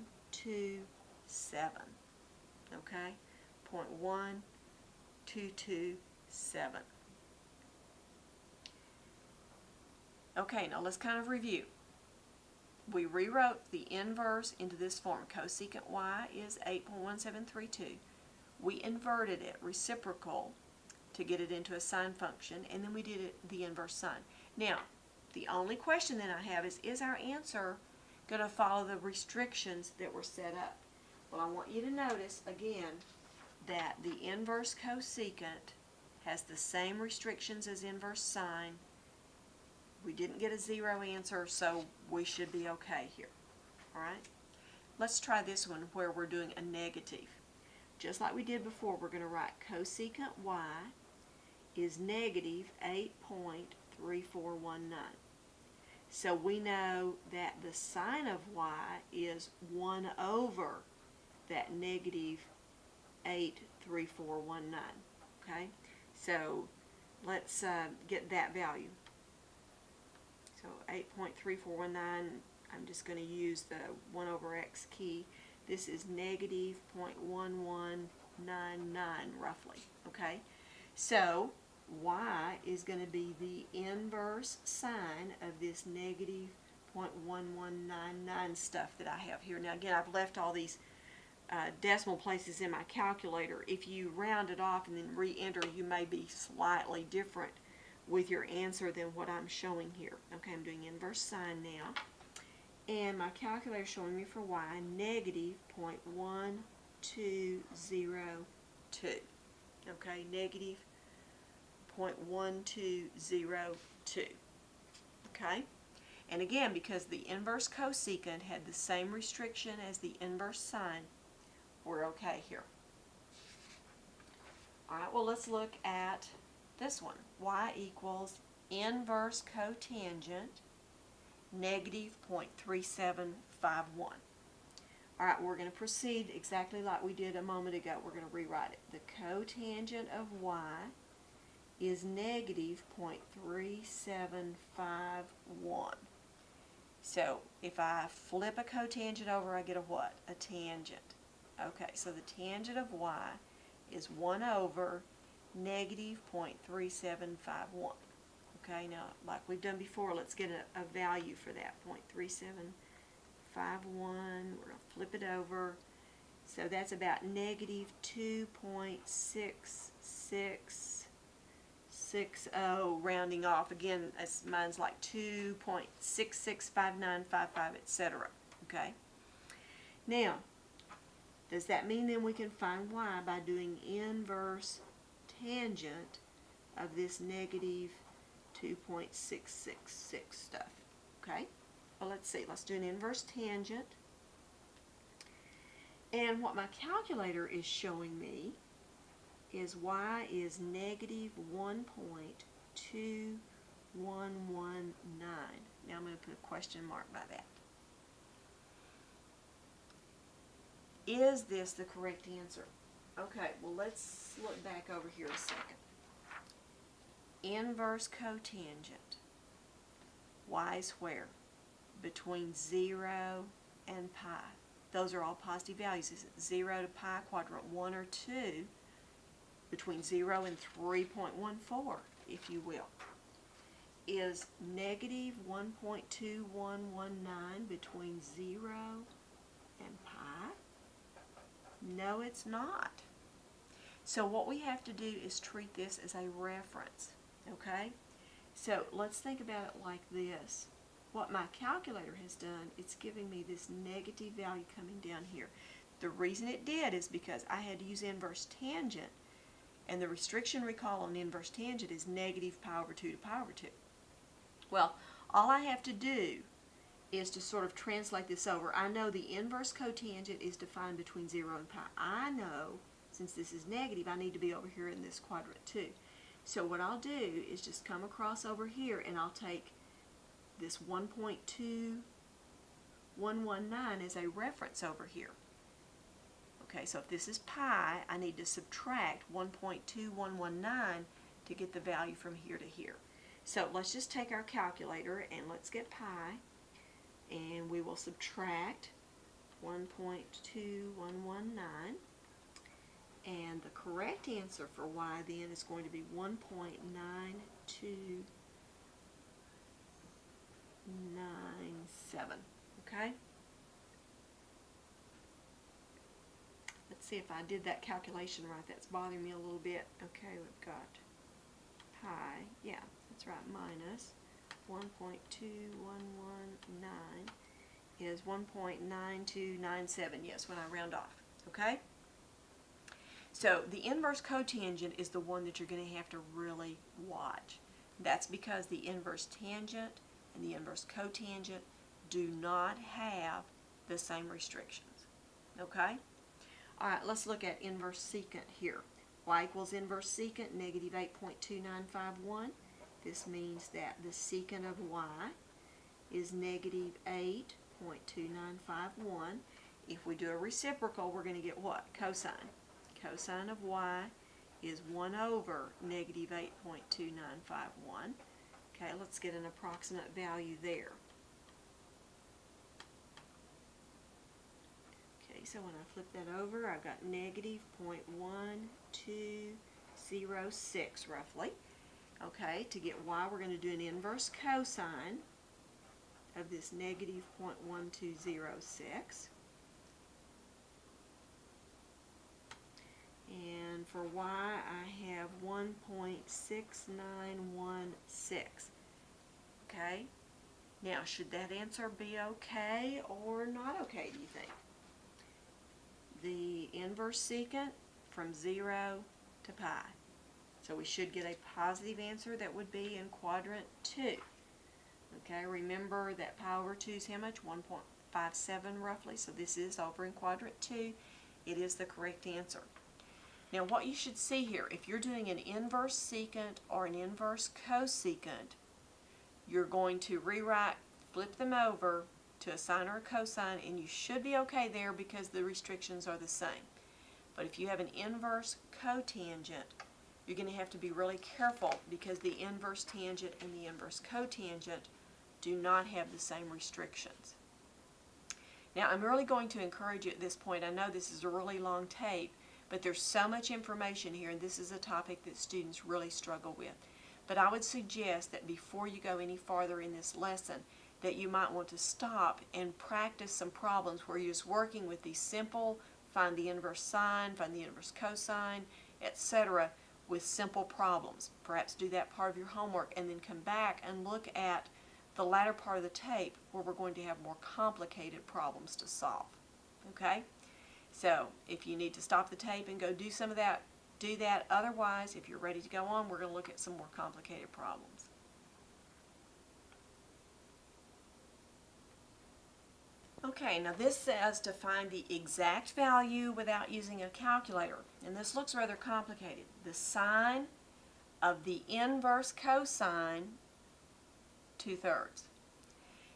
Okay? 0.1227. Okay, now let's kind of review. We rewrote the inverse into this form. Cosecant y is 8.1732. We inverted it, reciprocal, to get it into a sine function, and then we did the inverse sine. Now, the only question that I have is our answer going to follow the restrictions that were set up? Well, I want you to notice, again, that the inverse cosecant has the same restrictions as inverse sine. We didn't get a zero answer, so we should be okay here. Alright? Let's try this one where we're doing a negative. Just like we did before, we're going to write cosecant y is negative 8.3419. So we know that the sine of y is 1 over that negative 83419. Okay? So let's get that value. So 8.3419, I'm just going to use the 1 over x key. This is negative 0.1199 roughly. Okay? So y is going to be the inverse sine of this negative 0.1199 stuff that I have here. Now again, I've left all these decimal places in my calculator. If you round it off and then re-enter, you may be slightly different with your answer than what I'm showing here. Okay, I'm doing inverse sine now. And my calculator is showing me for y negative 0.1202. Okay, negative 0.1202. Okay? And again, because the inverse cosecant had the same restriction as the inverse sine, we're okay here. Alright, well let's look at this one. Y equals inverse cotangent negative 0.3751. Alright, we're going to proceed exactly like we did a moment ago. We're going to rewrite it. The cotangent of y is negative 0.3751. So if I flip a cotangent over, I get a what? A tangent. Okay, so the tangent of y is 1 over negative 0.3751. Okay, now like we've done before, let's get a value for that. 0.3751. We're going to flip it over. So that's about negative 2.6660, rounding off. Again, mine's like 2.665955, etc. Okay? Now, does that mean then we can find y by doing inverse tangent of this negative 2.666 stuff? Okay? Well, let's see. Let's do an inverse tangent. And what my calculator is showing me is y is negative 1.2119. Now I'm going to put a question mark by that. Is this the correct answer? Okay, well let's look back over here a second. Inverse cotangent. Y is where? Between 0 and pi. Those are all positive values. Is it 0 to pi, quadrant 1 or 2? Between 0 and 3.14, if you will. Is negative 1.2119 between 0 and pi? No, it's not. So what we have to do is treat this as a reference, okay? So let's think about it like this. What my calculator has done, it's giving me this negative value coming down here. The reason it did is because I had to use inverse tangent, and the restriction, recall, on inverse tangent is negative pi over 2 to pi over 2. Well, all I have to do is to sort of translate this over. I know the inverse cotangent is defined between 0 and pi. I know, since this is negative, I need to be over here in this quadrant too. So what I'll do is just come across over here and I'll take this 1.2119 as a reference over here. Okay, so if this is pi, I need to subtract 1.2119 to get the value from here to here. So let's just take our calculator and let's get pi, and we will subtract 1.2119, and the correct answer for y then is going to be 1.9297. Okay? Let's see if I did that calculation right. That's bothering me a little bit. Okay, we've got pi, yeah, that's right, minus 1.2119 is 1.9297, yes, when I round off, okay? So the inverse cotangent is the one that you're going to have to really watch. That's because the inverse tangent and the inverse cotangent do not have the same restrictions, okay? All right, let's look at inverse secant here. Y equals inverse secant, negative 8.2951. This means that the secant of y is negative 8.2951. If we do a reciprocal, we're going to get what? Cosine. Cosine of y is 1 over negative 8.2951. Okay, let's get an approximate value there. So when I flip that over, I've got negative 0.1206 roughly. Okay, to get y, we're going to do an inverse cosine of this negative 0.1206. And for y, I have 1.6916. Okay, now should that answer be okay or not okay, do you think? The inverse secant from 0 to pi. So we should get a positive answer that would be in quadrant 2. Okay, remember that pi over 2 is how much? 1.57 roughly. So this is over in quadrant 2. It is the correct answer. Now what you should see here, if you're doing an inverse secant or an inverse cosecant, you're going to rewrite, flip them over to a sine or a cosine, and you should be okay there because the restrictions are the same. But if you have an inverse cotangent, you're going to have to be really careful because the inverse tangent and the inverse cotangent do not have the same restrictions. Now I'm really going to encourage you at this point. I know this is a really long tape, but there's so much information here, and this is a topic that students really struggle with. But I would suggest that before you go any farther in this lesson, that you might want to stop and practice some problems where you're just working with these simple, find the inverse sine, find the inverse cosine, etc. with simple problems. Perhaps do that part of your homework and then come back and look at the latter part of the tape where we're going to have more complicated problems to solve. Okay? So if you need to stop the tape and go do some of that, do that. Otherwise, if you're ready to go on, we're going to look at some more complicated problems. Okay, now this says to find the exact value without using a calculator. And this looks rather complicated. The sine of the inverse cosine 2/3.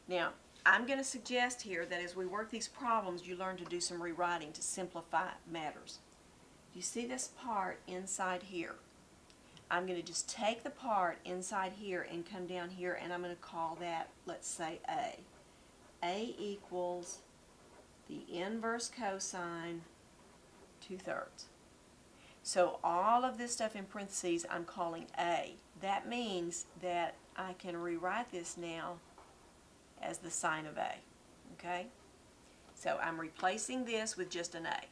Now, I'm going to suggest here that as we work these problems, you learn to do some rewriting to simplify matters. You see this part inside here? I'm going to just take the part inside here and come down here, and I'm going to call that, let's say, A. A equals the inverse cosine 2/3. So all of this stuff in parentheses I'm calling A. That means that I can rewrite this now as the sine of A. Okay? So I'm replacing this with just an A.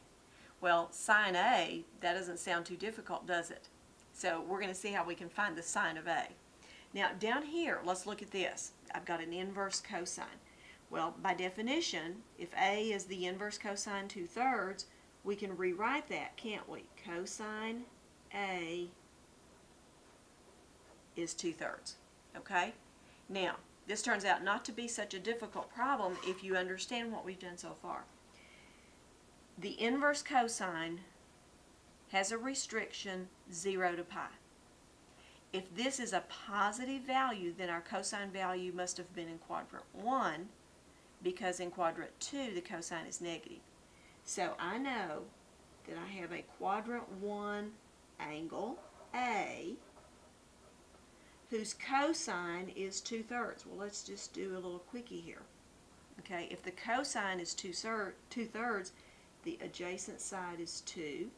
Well, sine A, that doesn't sound too difficult, does it? So we're going to see how we can find the sine of A. Now down here, let's look at this. I've got an inverse cosine. Well, by definition, if A is the inverse cosine 2/3, we can rewrite that, can't we? Cosine A is 2/3. Okay? Now, This turns out not to be such a difficult problem if you understand what we've done so far. The inverse cosine has a restriction 0 to pi. If this is a positive value, then our cosine value must have been in quadrant 1, because in quadrant 2 the cosine is negative. So I know that I have a quadrant 1 angle A whose cosine is 2/3. Well, let's just do a little quickie here. Okay, if the cosine is 2/3, the adjacent side is 2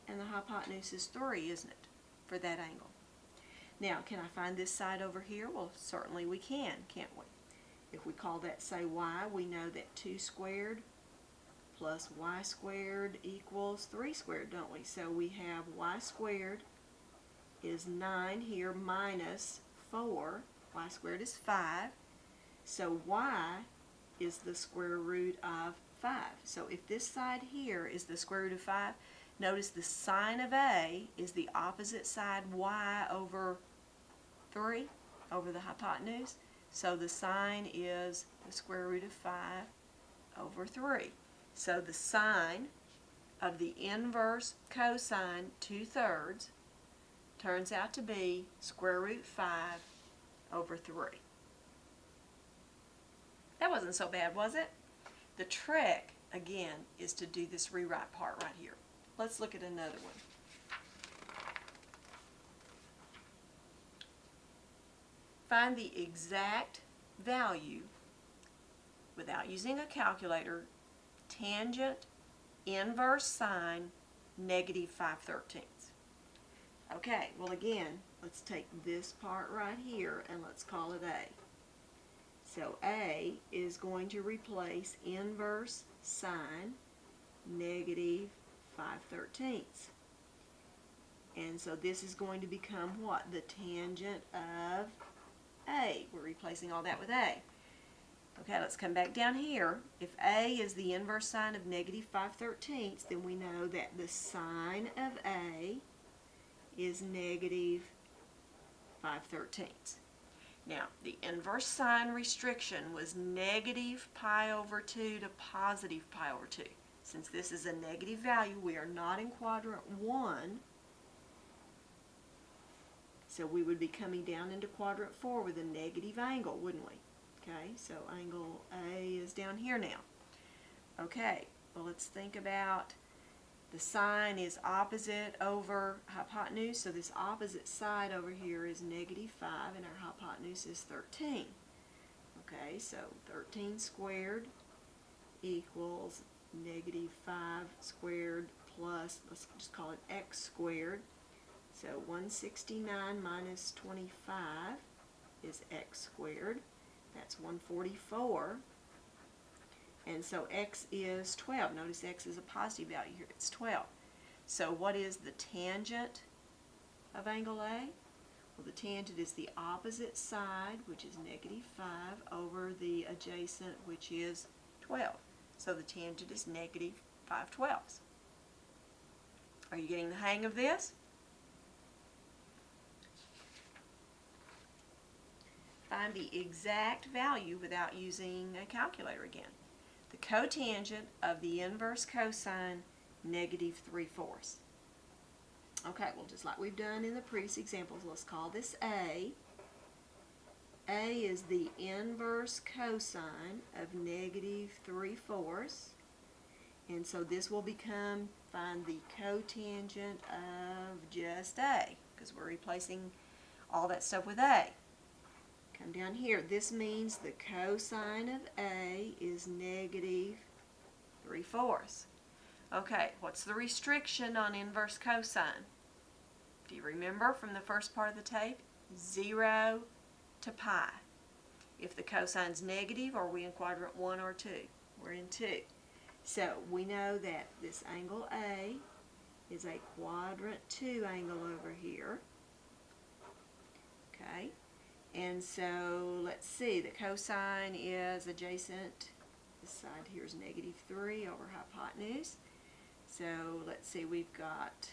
and the hypotenuse is 3, isn't it, for that angle? Now, can I find this side over here? Well, certainly we can, can't we? If we call that, say, y, we know that 2 squared plus y squared equals 3 squared, don't we? So we have y squared is 9 here minus 4. Y squared is 5. So y is the square root of 5. So if this side here is the square root of 5, notice the sine of A is the opposite side y over 3, over the hypotenuse. So the sine is the square root of 5 over 3. So the sine of the inverse cosine 2/3 turns out to be square root 5 over 3. That wasn't so bad, was it? The trick, again, is to do this rewrite part right here. Let's look at another one. Find the exact value, without using a calculator, tangent inverse sine negative 5/13. Okay, well again, let's take this part right here and let's call it A. So A is going to replace inverse sine negative 5/13. And so this is going to become what? The tangent of A. We're replacing all that with A. Okay, let's come back down here. If A is the inverse sine of negative 5/13, then we know that the sine of A is negative 5/13. Now, the inverse sine restriction was negative pi over 2 to positive pi over 2. Since this is a negative value, we are not in quadrant 1, so we would be coming down into quadrant 4 with a negative angle, wouldn't we? Okay, so angle A is down here now. Okay, well let's think about the sine is opposite over hypotenuse, so this opposite side over here is negative 5 and our hypotenuse is 13. Okay, so 13 squared equals negative 5 squared plus, let's just call it x squared. So 169 minus 25 is x squared. That's 144. And so x is 12. Notice x is a positive value here. It's 12. So what is the tangent of angle A? Well, the tangent is the opposite side, which is negative 5, over the adjacent, which is 12. So the tangent is negative 5/12. Are you getting the hang of this? Find the exact value without using a calculator again. The cotangent of the inverse cosine negative 3/4. Okay, well, just like we've done in the previous examples, let's call this A. A is the inverse cosine of negative 3/4. And so this will become, find the cotangent of just A, because we're replacing all that stuff with A. Come down here. This means the cosine of A is negative 3/4. Okay, what's the restriction on inverse cosine? Do you remember from the first part of the tape? 0 to pi. If the cosine's negative, are we in quadrant 1 or 2? We're in 2. So we know that this angle A is a quadrant 2 angle over here. Okay. And so let's see, the cosine is adjacent, this side here is negative 3 over hypotenuse. So let's see, we've got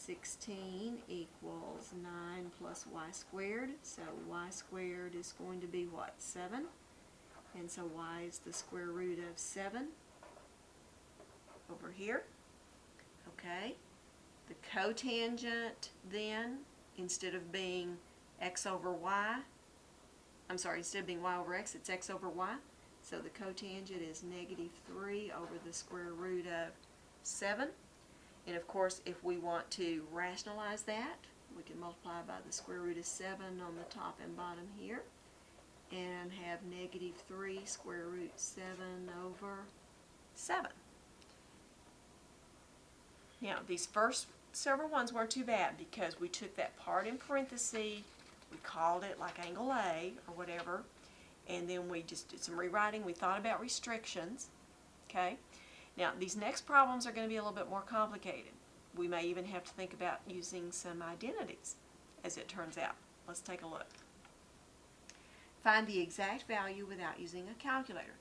16 equals 9 plus y squared. So y squared is going to be what? 7. And so y is the square root of 7 over here. Okay. The cotangent then, instead of being x over y, instead of being y over x, it's x over y. So the cotangent is negative 3 over the square root of 7. And of course, if we want to rationalize that, we can multiply by the square root of 7 on the top and bottom here, and have negative 3 square root 7 over 7. Now, these first several ones weren't too bad because we took that part in parentheses, we called it like angle A or whatever, and then we just did some rewriting. We thought about restrictions. Okay? Now, these next problems are going to be a little bit more complicated. We may even have to think about using some identities, as it turns out. Let's take a look. Find the exact value without using a calculator.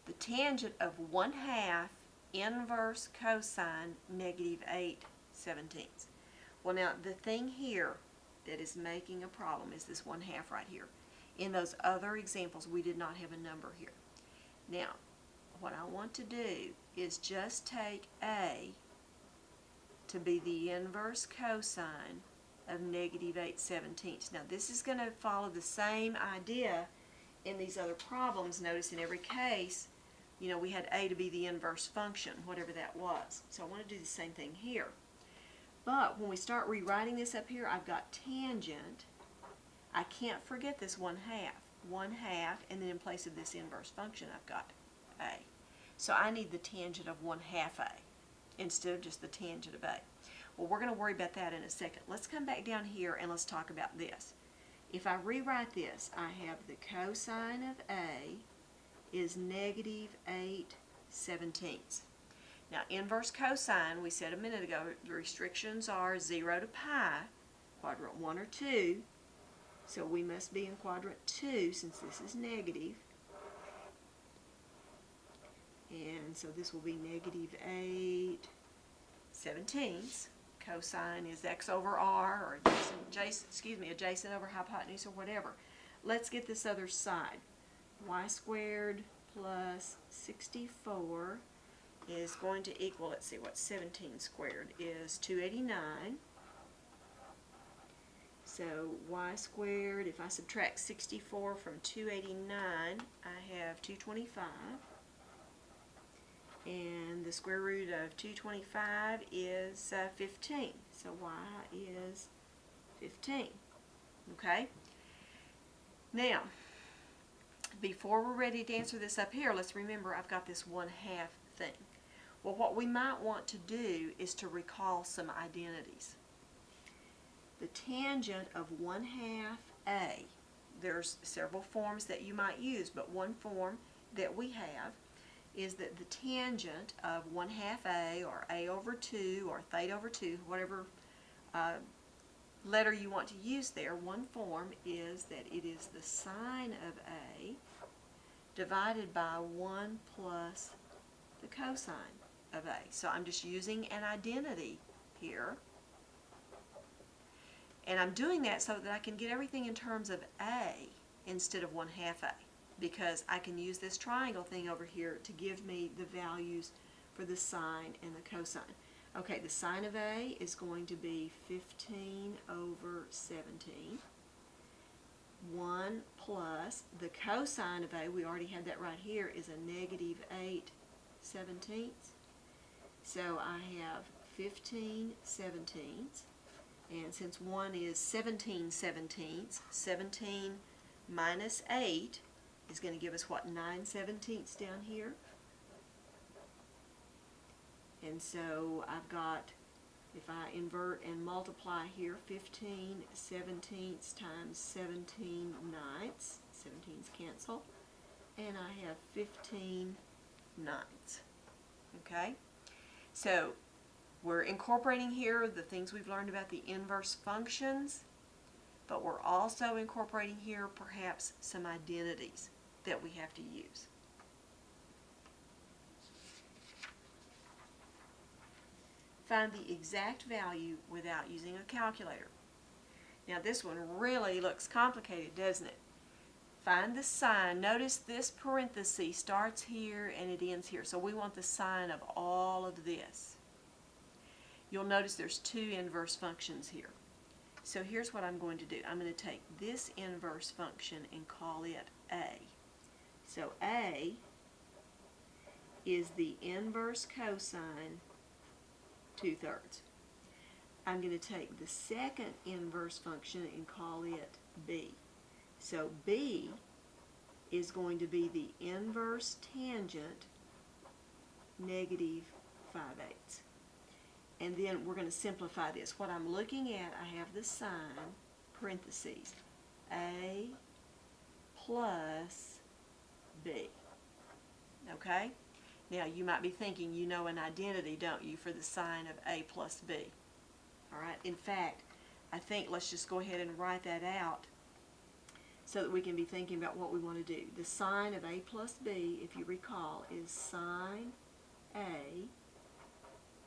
The tangent of 1/2 inverse cosine negative 8/17. Well, now, the thing here that is making a problem is this 1/2 right here. In those other examples, we did not have a number here. Now, what I want to do is just take A to be the inverse cosine of negative 8/17. Now, this is going to follow the same idea in these other problems. Notice in every case, you know, we had A to be the inverse function, whatever that was. So I want to do the same thing here. But when we start rewriting this up here, I've got tangent. I can't forget this 1/2. 1/2, and then in place of this inverse function, I've got A. So I need the tangent of 1/2 A instead of just the tangent of A. Well, we're going to worry about that in a second. Let's come back down here and let's talk about this. If I rewrite this, I have the cosine of A is negative 8/17. Now, inverse cosine, we said a minute ago, the restrictions are 0 to pi, quadrant 1 or 2. So we must be in quadrant 2 since this is negative. And so this will be negative 8/17. Cosine is x over r, or adjacent over hypotenuse, or whatever. Let's get this other side. Y squared plus 64 is going to equal, let's see what 17 squared is, 289. So y squared, if I subtract 64 from 289, I have 225. And the square root of 225 is 15. So y is 15. Okay? Now, before we're ready to answer this up here, let's remember I've got this 1/2 thing. Well, what we might want to do is to recall some identities. The tangent of 1/2 A, there's several forms that you might use, but one form that we have is that the tangent of 1/2 A, or A over 2, or theta over 2, whatever letter you want to use there, one form is that it is the sine of A divided by 1 plus the cosine of A. So I'm just using an identity here. And I'm doing that so that I can get everything in terms of A instead of 1/2 A, because I can use this triangle thing over here to give me the values for the sine and the cosine. Okay, the sine of A is going to be 15 over 17. 1 plus the cosine of A, we already had that right here, is a negative 8/17. So I have 15/17. And since 1 is 17/17, 17 minus 8 is going to give us, what, 9/17 down here? And so I've got, if I invert and multiply here, 15/17 times 17/9. 17's cancel. And I have 15/9. Okay? So we're incorporating here the things we've learned about the inverse functions, but we're also incorporating here perhaps some identities that we have to use. Find the exact value without using a calculator. Now this one really looks complicated, doesn't it? Find the sine. Notice this parenthesis starts here and it ends here. So we want the sine of all of this. You'll notice there's two inverse functions here. So here's what I'm going to do. I'm going to take this inverse function and call it A. So A is the inverse cosine 2/3. I'm going to take the second inverse function and call it B. So B is going to be the inverse tangent negative 5/8. And then we're going to simplify this. What I'm looking at, I have the sine, parentheses, A plus B. Okay? Now you might be thinking you know an identity, don't you, for the sine of A plus B. Alright, in fact, I think let's just go ahead and write that out so that we can be thinking about what we want to do. The sine of A plus B, if you recall, is sine A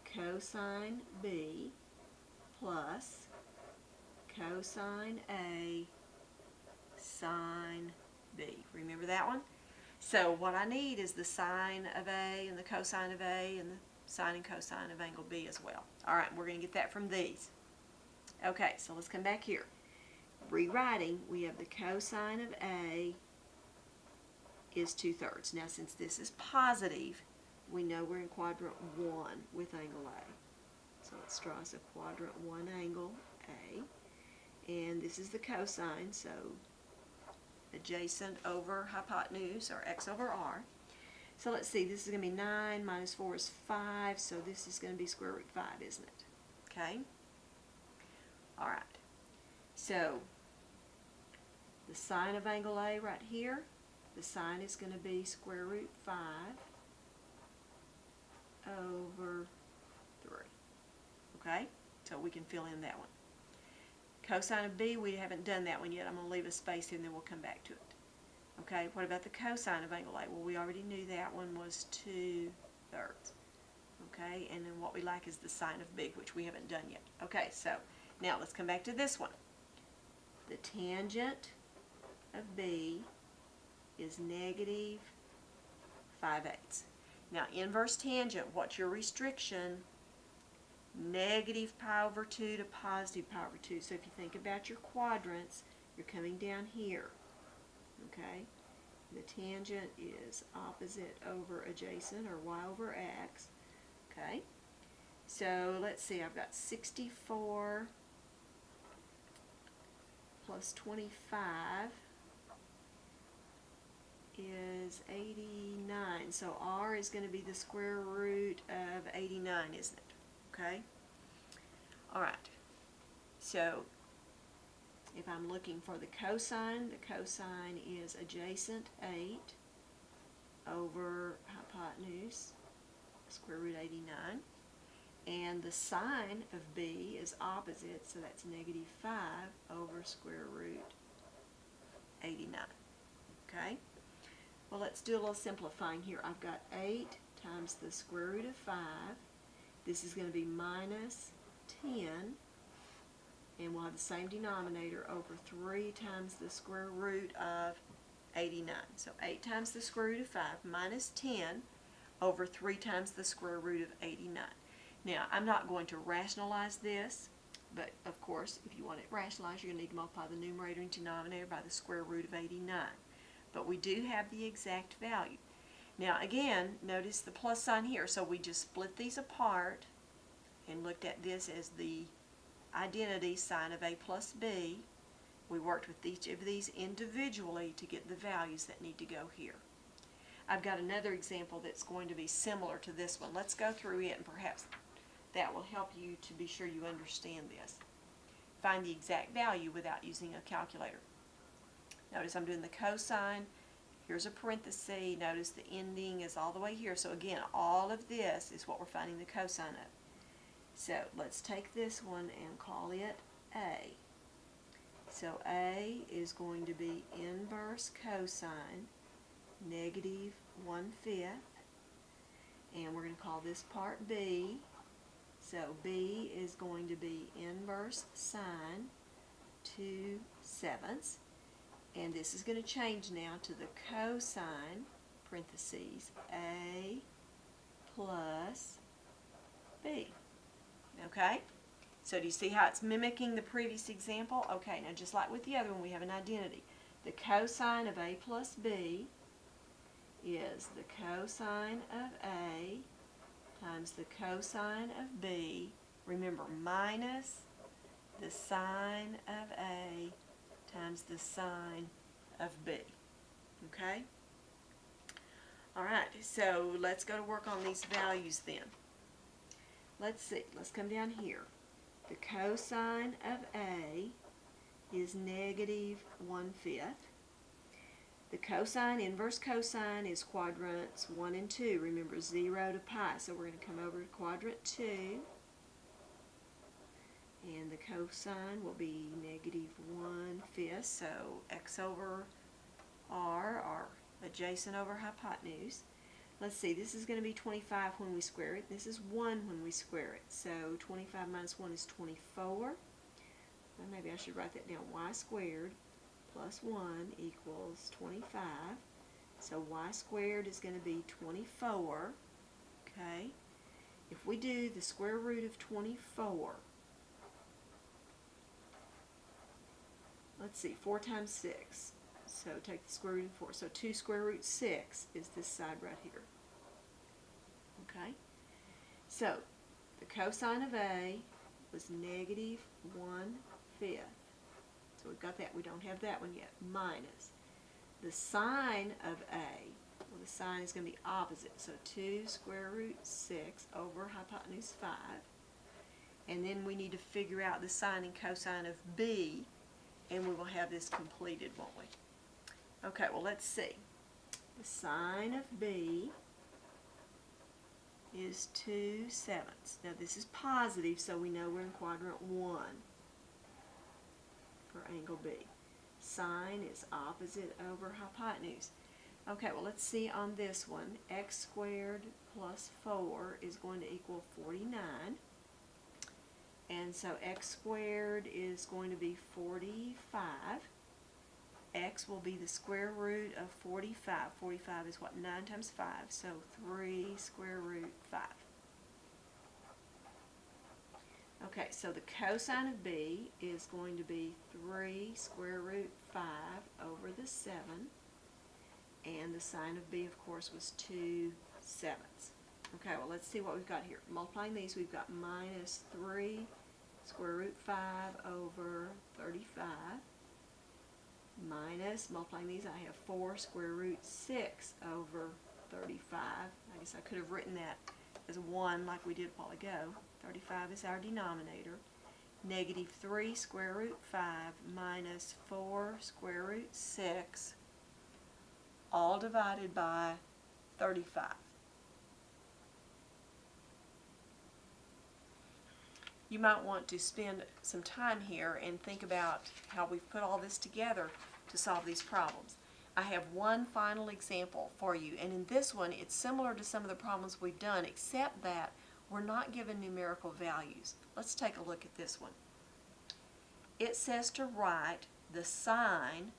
cosine B plus cosine A sine B. Remember that one? So what I need is the sine of A and the cosine of A and the sine and cosine of angle B as well. Alright, we're going to get that from these. Okay, so let's come back here. Rewriting, we have the cosine of A is 2/3. Now since this is positive, we know we're in quadrant 1 with angle A. So let's draw us a quadrant 1 angle A. And this is the cosine, so adjacent over hypotenuse, or x over r. So let's see, this is going to be 9 minus 4 is 5, so this is going to be square root 5, isn't it? Okay? Alright. So, the sine of angle A right here, the sine is going to be square root 5 over 3. Okay? So we can fill in that one. Cosine of B, we haven't done that one yet. I'm going to leave a space here and then we'll come back to it. Okay, what about the cosine of angle A? Well, we already knew that one was 2/3. Okay, and then what we like is the sine of B, which we haven't done yet. Okay, so now let's come back to this one. The tangent of B is negative 5/8. Now, inverse tangent, what's your restriction? Negative pi over 2 to positive pi over 2. So if you think about your quadrants, you're coming down here. Okay? The tangent is opposite over adjacent, or y over x. Okay? So let's see, I've got 64 plus 25 is 89. So r is going to be the square root of 89, isn't it? Okay? Alright. So, if I'm looking for the cosine is adjacent 8 over hypotenuse, square root 89. And the sine of B is opposite, so that's negative 5 over square root 89. Okay? Well, let's do a little simplifying here. I've got 8 times the square root of 5. This is going to be minus 10, and we'll have the same denominator over 3 times the square root of 89. So 8 times the square root of 5 minus 10 over 3 times the square root of 89. Now, I'm not going to rationalize this, but of course, if you want it rationalized, you're going to need to multiply the numerator and denominator by the square root of 89. But we do have the exact value. Now again, notice the plus sign here, so we just split these apart and looked at this as the identity sine of A plus B. We worked with each of these individually to get the values that need to go here. I've got another example that's going to be similar to this one. Let's go through it and perhaps that will help you to be sure you understand this. Find the exact value without using a calculator. Notice I'm doing the cosine. Here's a parenthesis. Notice the ending is all the way here. So again, all of this is what we're finding the cosine of. So let's take this one and call it A. So A is going to be inverse cosine negative 1/5. And we're going to call this part B. So b is going to be inverse sine 2/7. And this is going to change now to the cosine, parentheses, a plus b. Okay? So do you see how it's mimicking the previous example? Okay, now just like with the other one, we have an identity. The cosine of a plus b is the cosine of a times the cosine of b. Remember, minus the sine of a times the sine of b. Okay? Alright, so let's go to work on these values then. Let's see, let's come down here. The cosine of a is negative 1/5. The cosine, inverse cosine, is quadrants 1 and 2. Remember, 0 to pi. So we're going to come over to quadrant 2. And the cosine will be negative 1/5. So x over r, or adjacent over hypotenuse. Let's see, this is going to be 25 when we square it. This is 1 when we square it. So 25 minus 1 is 24. Well, maybe I should write that down. Y squared plus 1 equals 25. So y squared is going to be 24. Okay? If we do the square root of 24, let's see, 4 times 6. So take the square root of 4. So 2 square root 6 is this side right here. Okay? So the cosine of A was negative 1/5. So we've got that. We don't have that one yet. Minus the sine of A. Well, the sine is going to be opposite. So 2 square root 6 over hypotenuse 5. And then we need to figure out the sine and cosine of B. And we will have this completed, won't we? Okay, well, let's see. The sine of B is 2/7. Now, this is positive, so we know we're in quadrant 1 for angle B. Sine is opposite over hypotenuse. Okay, well, let's see on this one. X squared plus 4 is going to equal 49. And so x squared is going to be 45. X will be the square root of 45. 45 is what? 9 times 5. So 3 square root 5. Okay, so the cosine of B is going to be 3 square root 5 over the 7. And the sine of B, of course, was 2/7. Okay, well, let's see what we've got here. Multiplying these, we've got minus 3 square root 5 over 35. Minus, multiplying these, I have 4 square root 6 over 35. I guess I could have written that as 1 like we did a while ago. 35 is our denominator. Negative 3 square root 5 minus 4 square root 6, all divided by 35. You might want to spend some time here and think about how we've put all this together to solve these problems. I have one final example for you, and in this one it's similar to some of the problems we've done, except that we're not given numerical values. Let's take a look at this one. It says to write the sine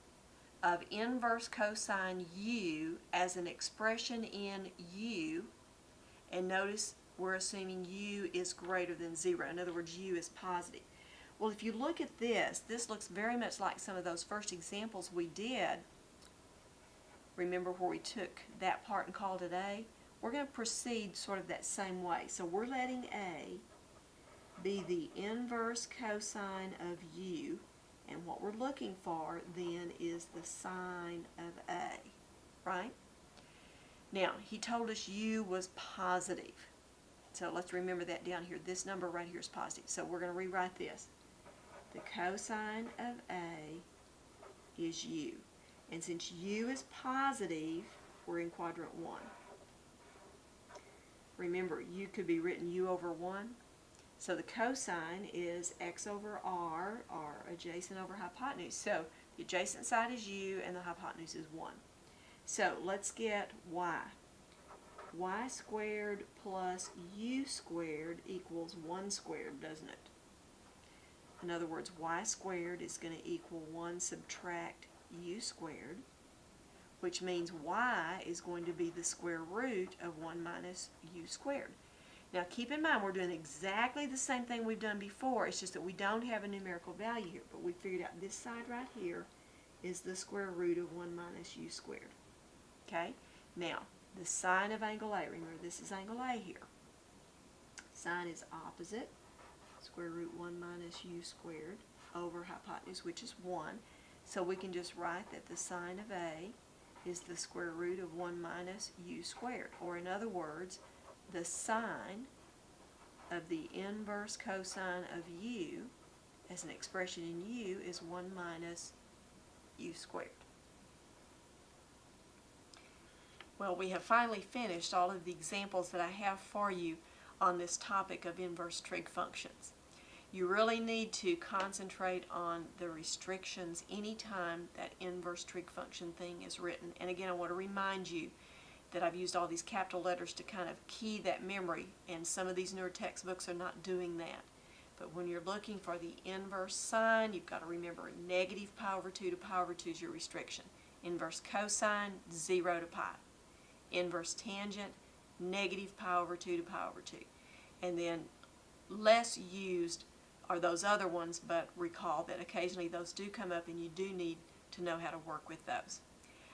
of inverse cosine u as an expression in u, and notice we're assuming u is greater than 0. In other words, u is positive. Well, if you look at this, this looks very much like some of those first examples we did. Remember where we took that part and called it A? We're going to proceed sort of that same way. So we're letting A be the inverse cosine of u, and what we're looking for then is the sine of A, right? Now, he told us u was positive. So let's remember that down here. This number right here is positive. So we're going to rewrite this. The cosine of A is u. And since u is positive, we're in quadrant 1. Remember, u could be written u over 1. So the cosine is x over r, or adjacent over hypotenuse. So the adjacent side is u and the hypotenuse is 1. So let's get y. y squared plus u squared equals 1 squared, doesn't it? In other words, y squared is going to equal 1 subtract u squared, which means y is going to be the square root of 1 minus u squared. Now keep in mind we're doing exactly the same thing we've done before, it's just that we don't have a numerical value here, but we figured out this side right here is the square root of 1 minus u squared. Okay? Now, the sine of angle A, remember this is angle A here. Sine is opposite, square root 1 minus u squared over hypotenuse, which is 1. So we can just write that the sine of A is the square root of 1 minus u squared. Or in other words, the sine of the inverse cosine of u as an expression in u is 1 minus u squared. Well, we have finally finished all of the examples that I have for you on this topic of inverse trig functions. You really need to concentrate on the restrictions anytime that inverse trig function thing is written. And again, I want to remind you that I've used all these capital letters to kind of key that memory, and some of these newer textbooks are not doing that. But when you're looking for the inverse sine, you've got to remember negative pi over 2 to pi over 2 is your restriction. Inverse cosine, 0 to pi. Inverse tangent, negative pi over 2 to pi over 2. And then less used are those other ones, but recall that occasionally those do come up and you do need to know how to work with those.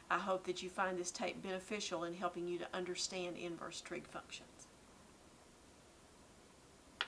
I hope that you find this tape beneficial in helping you to understand inverse trig functions.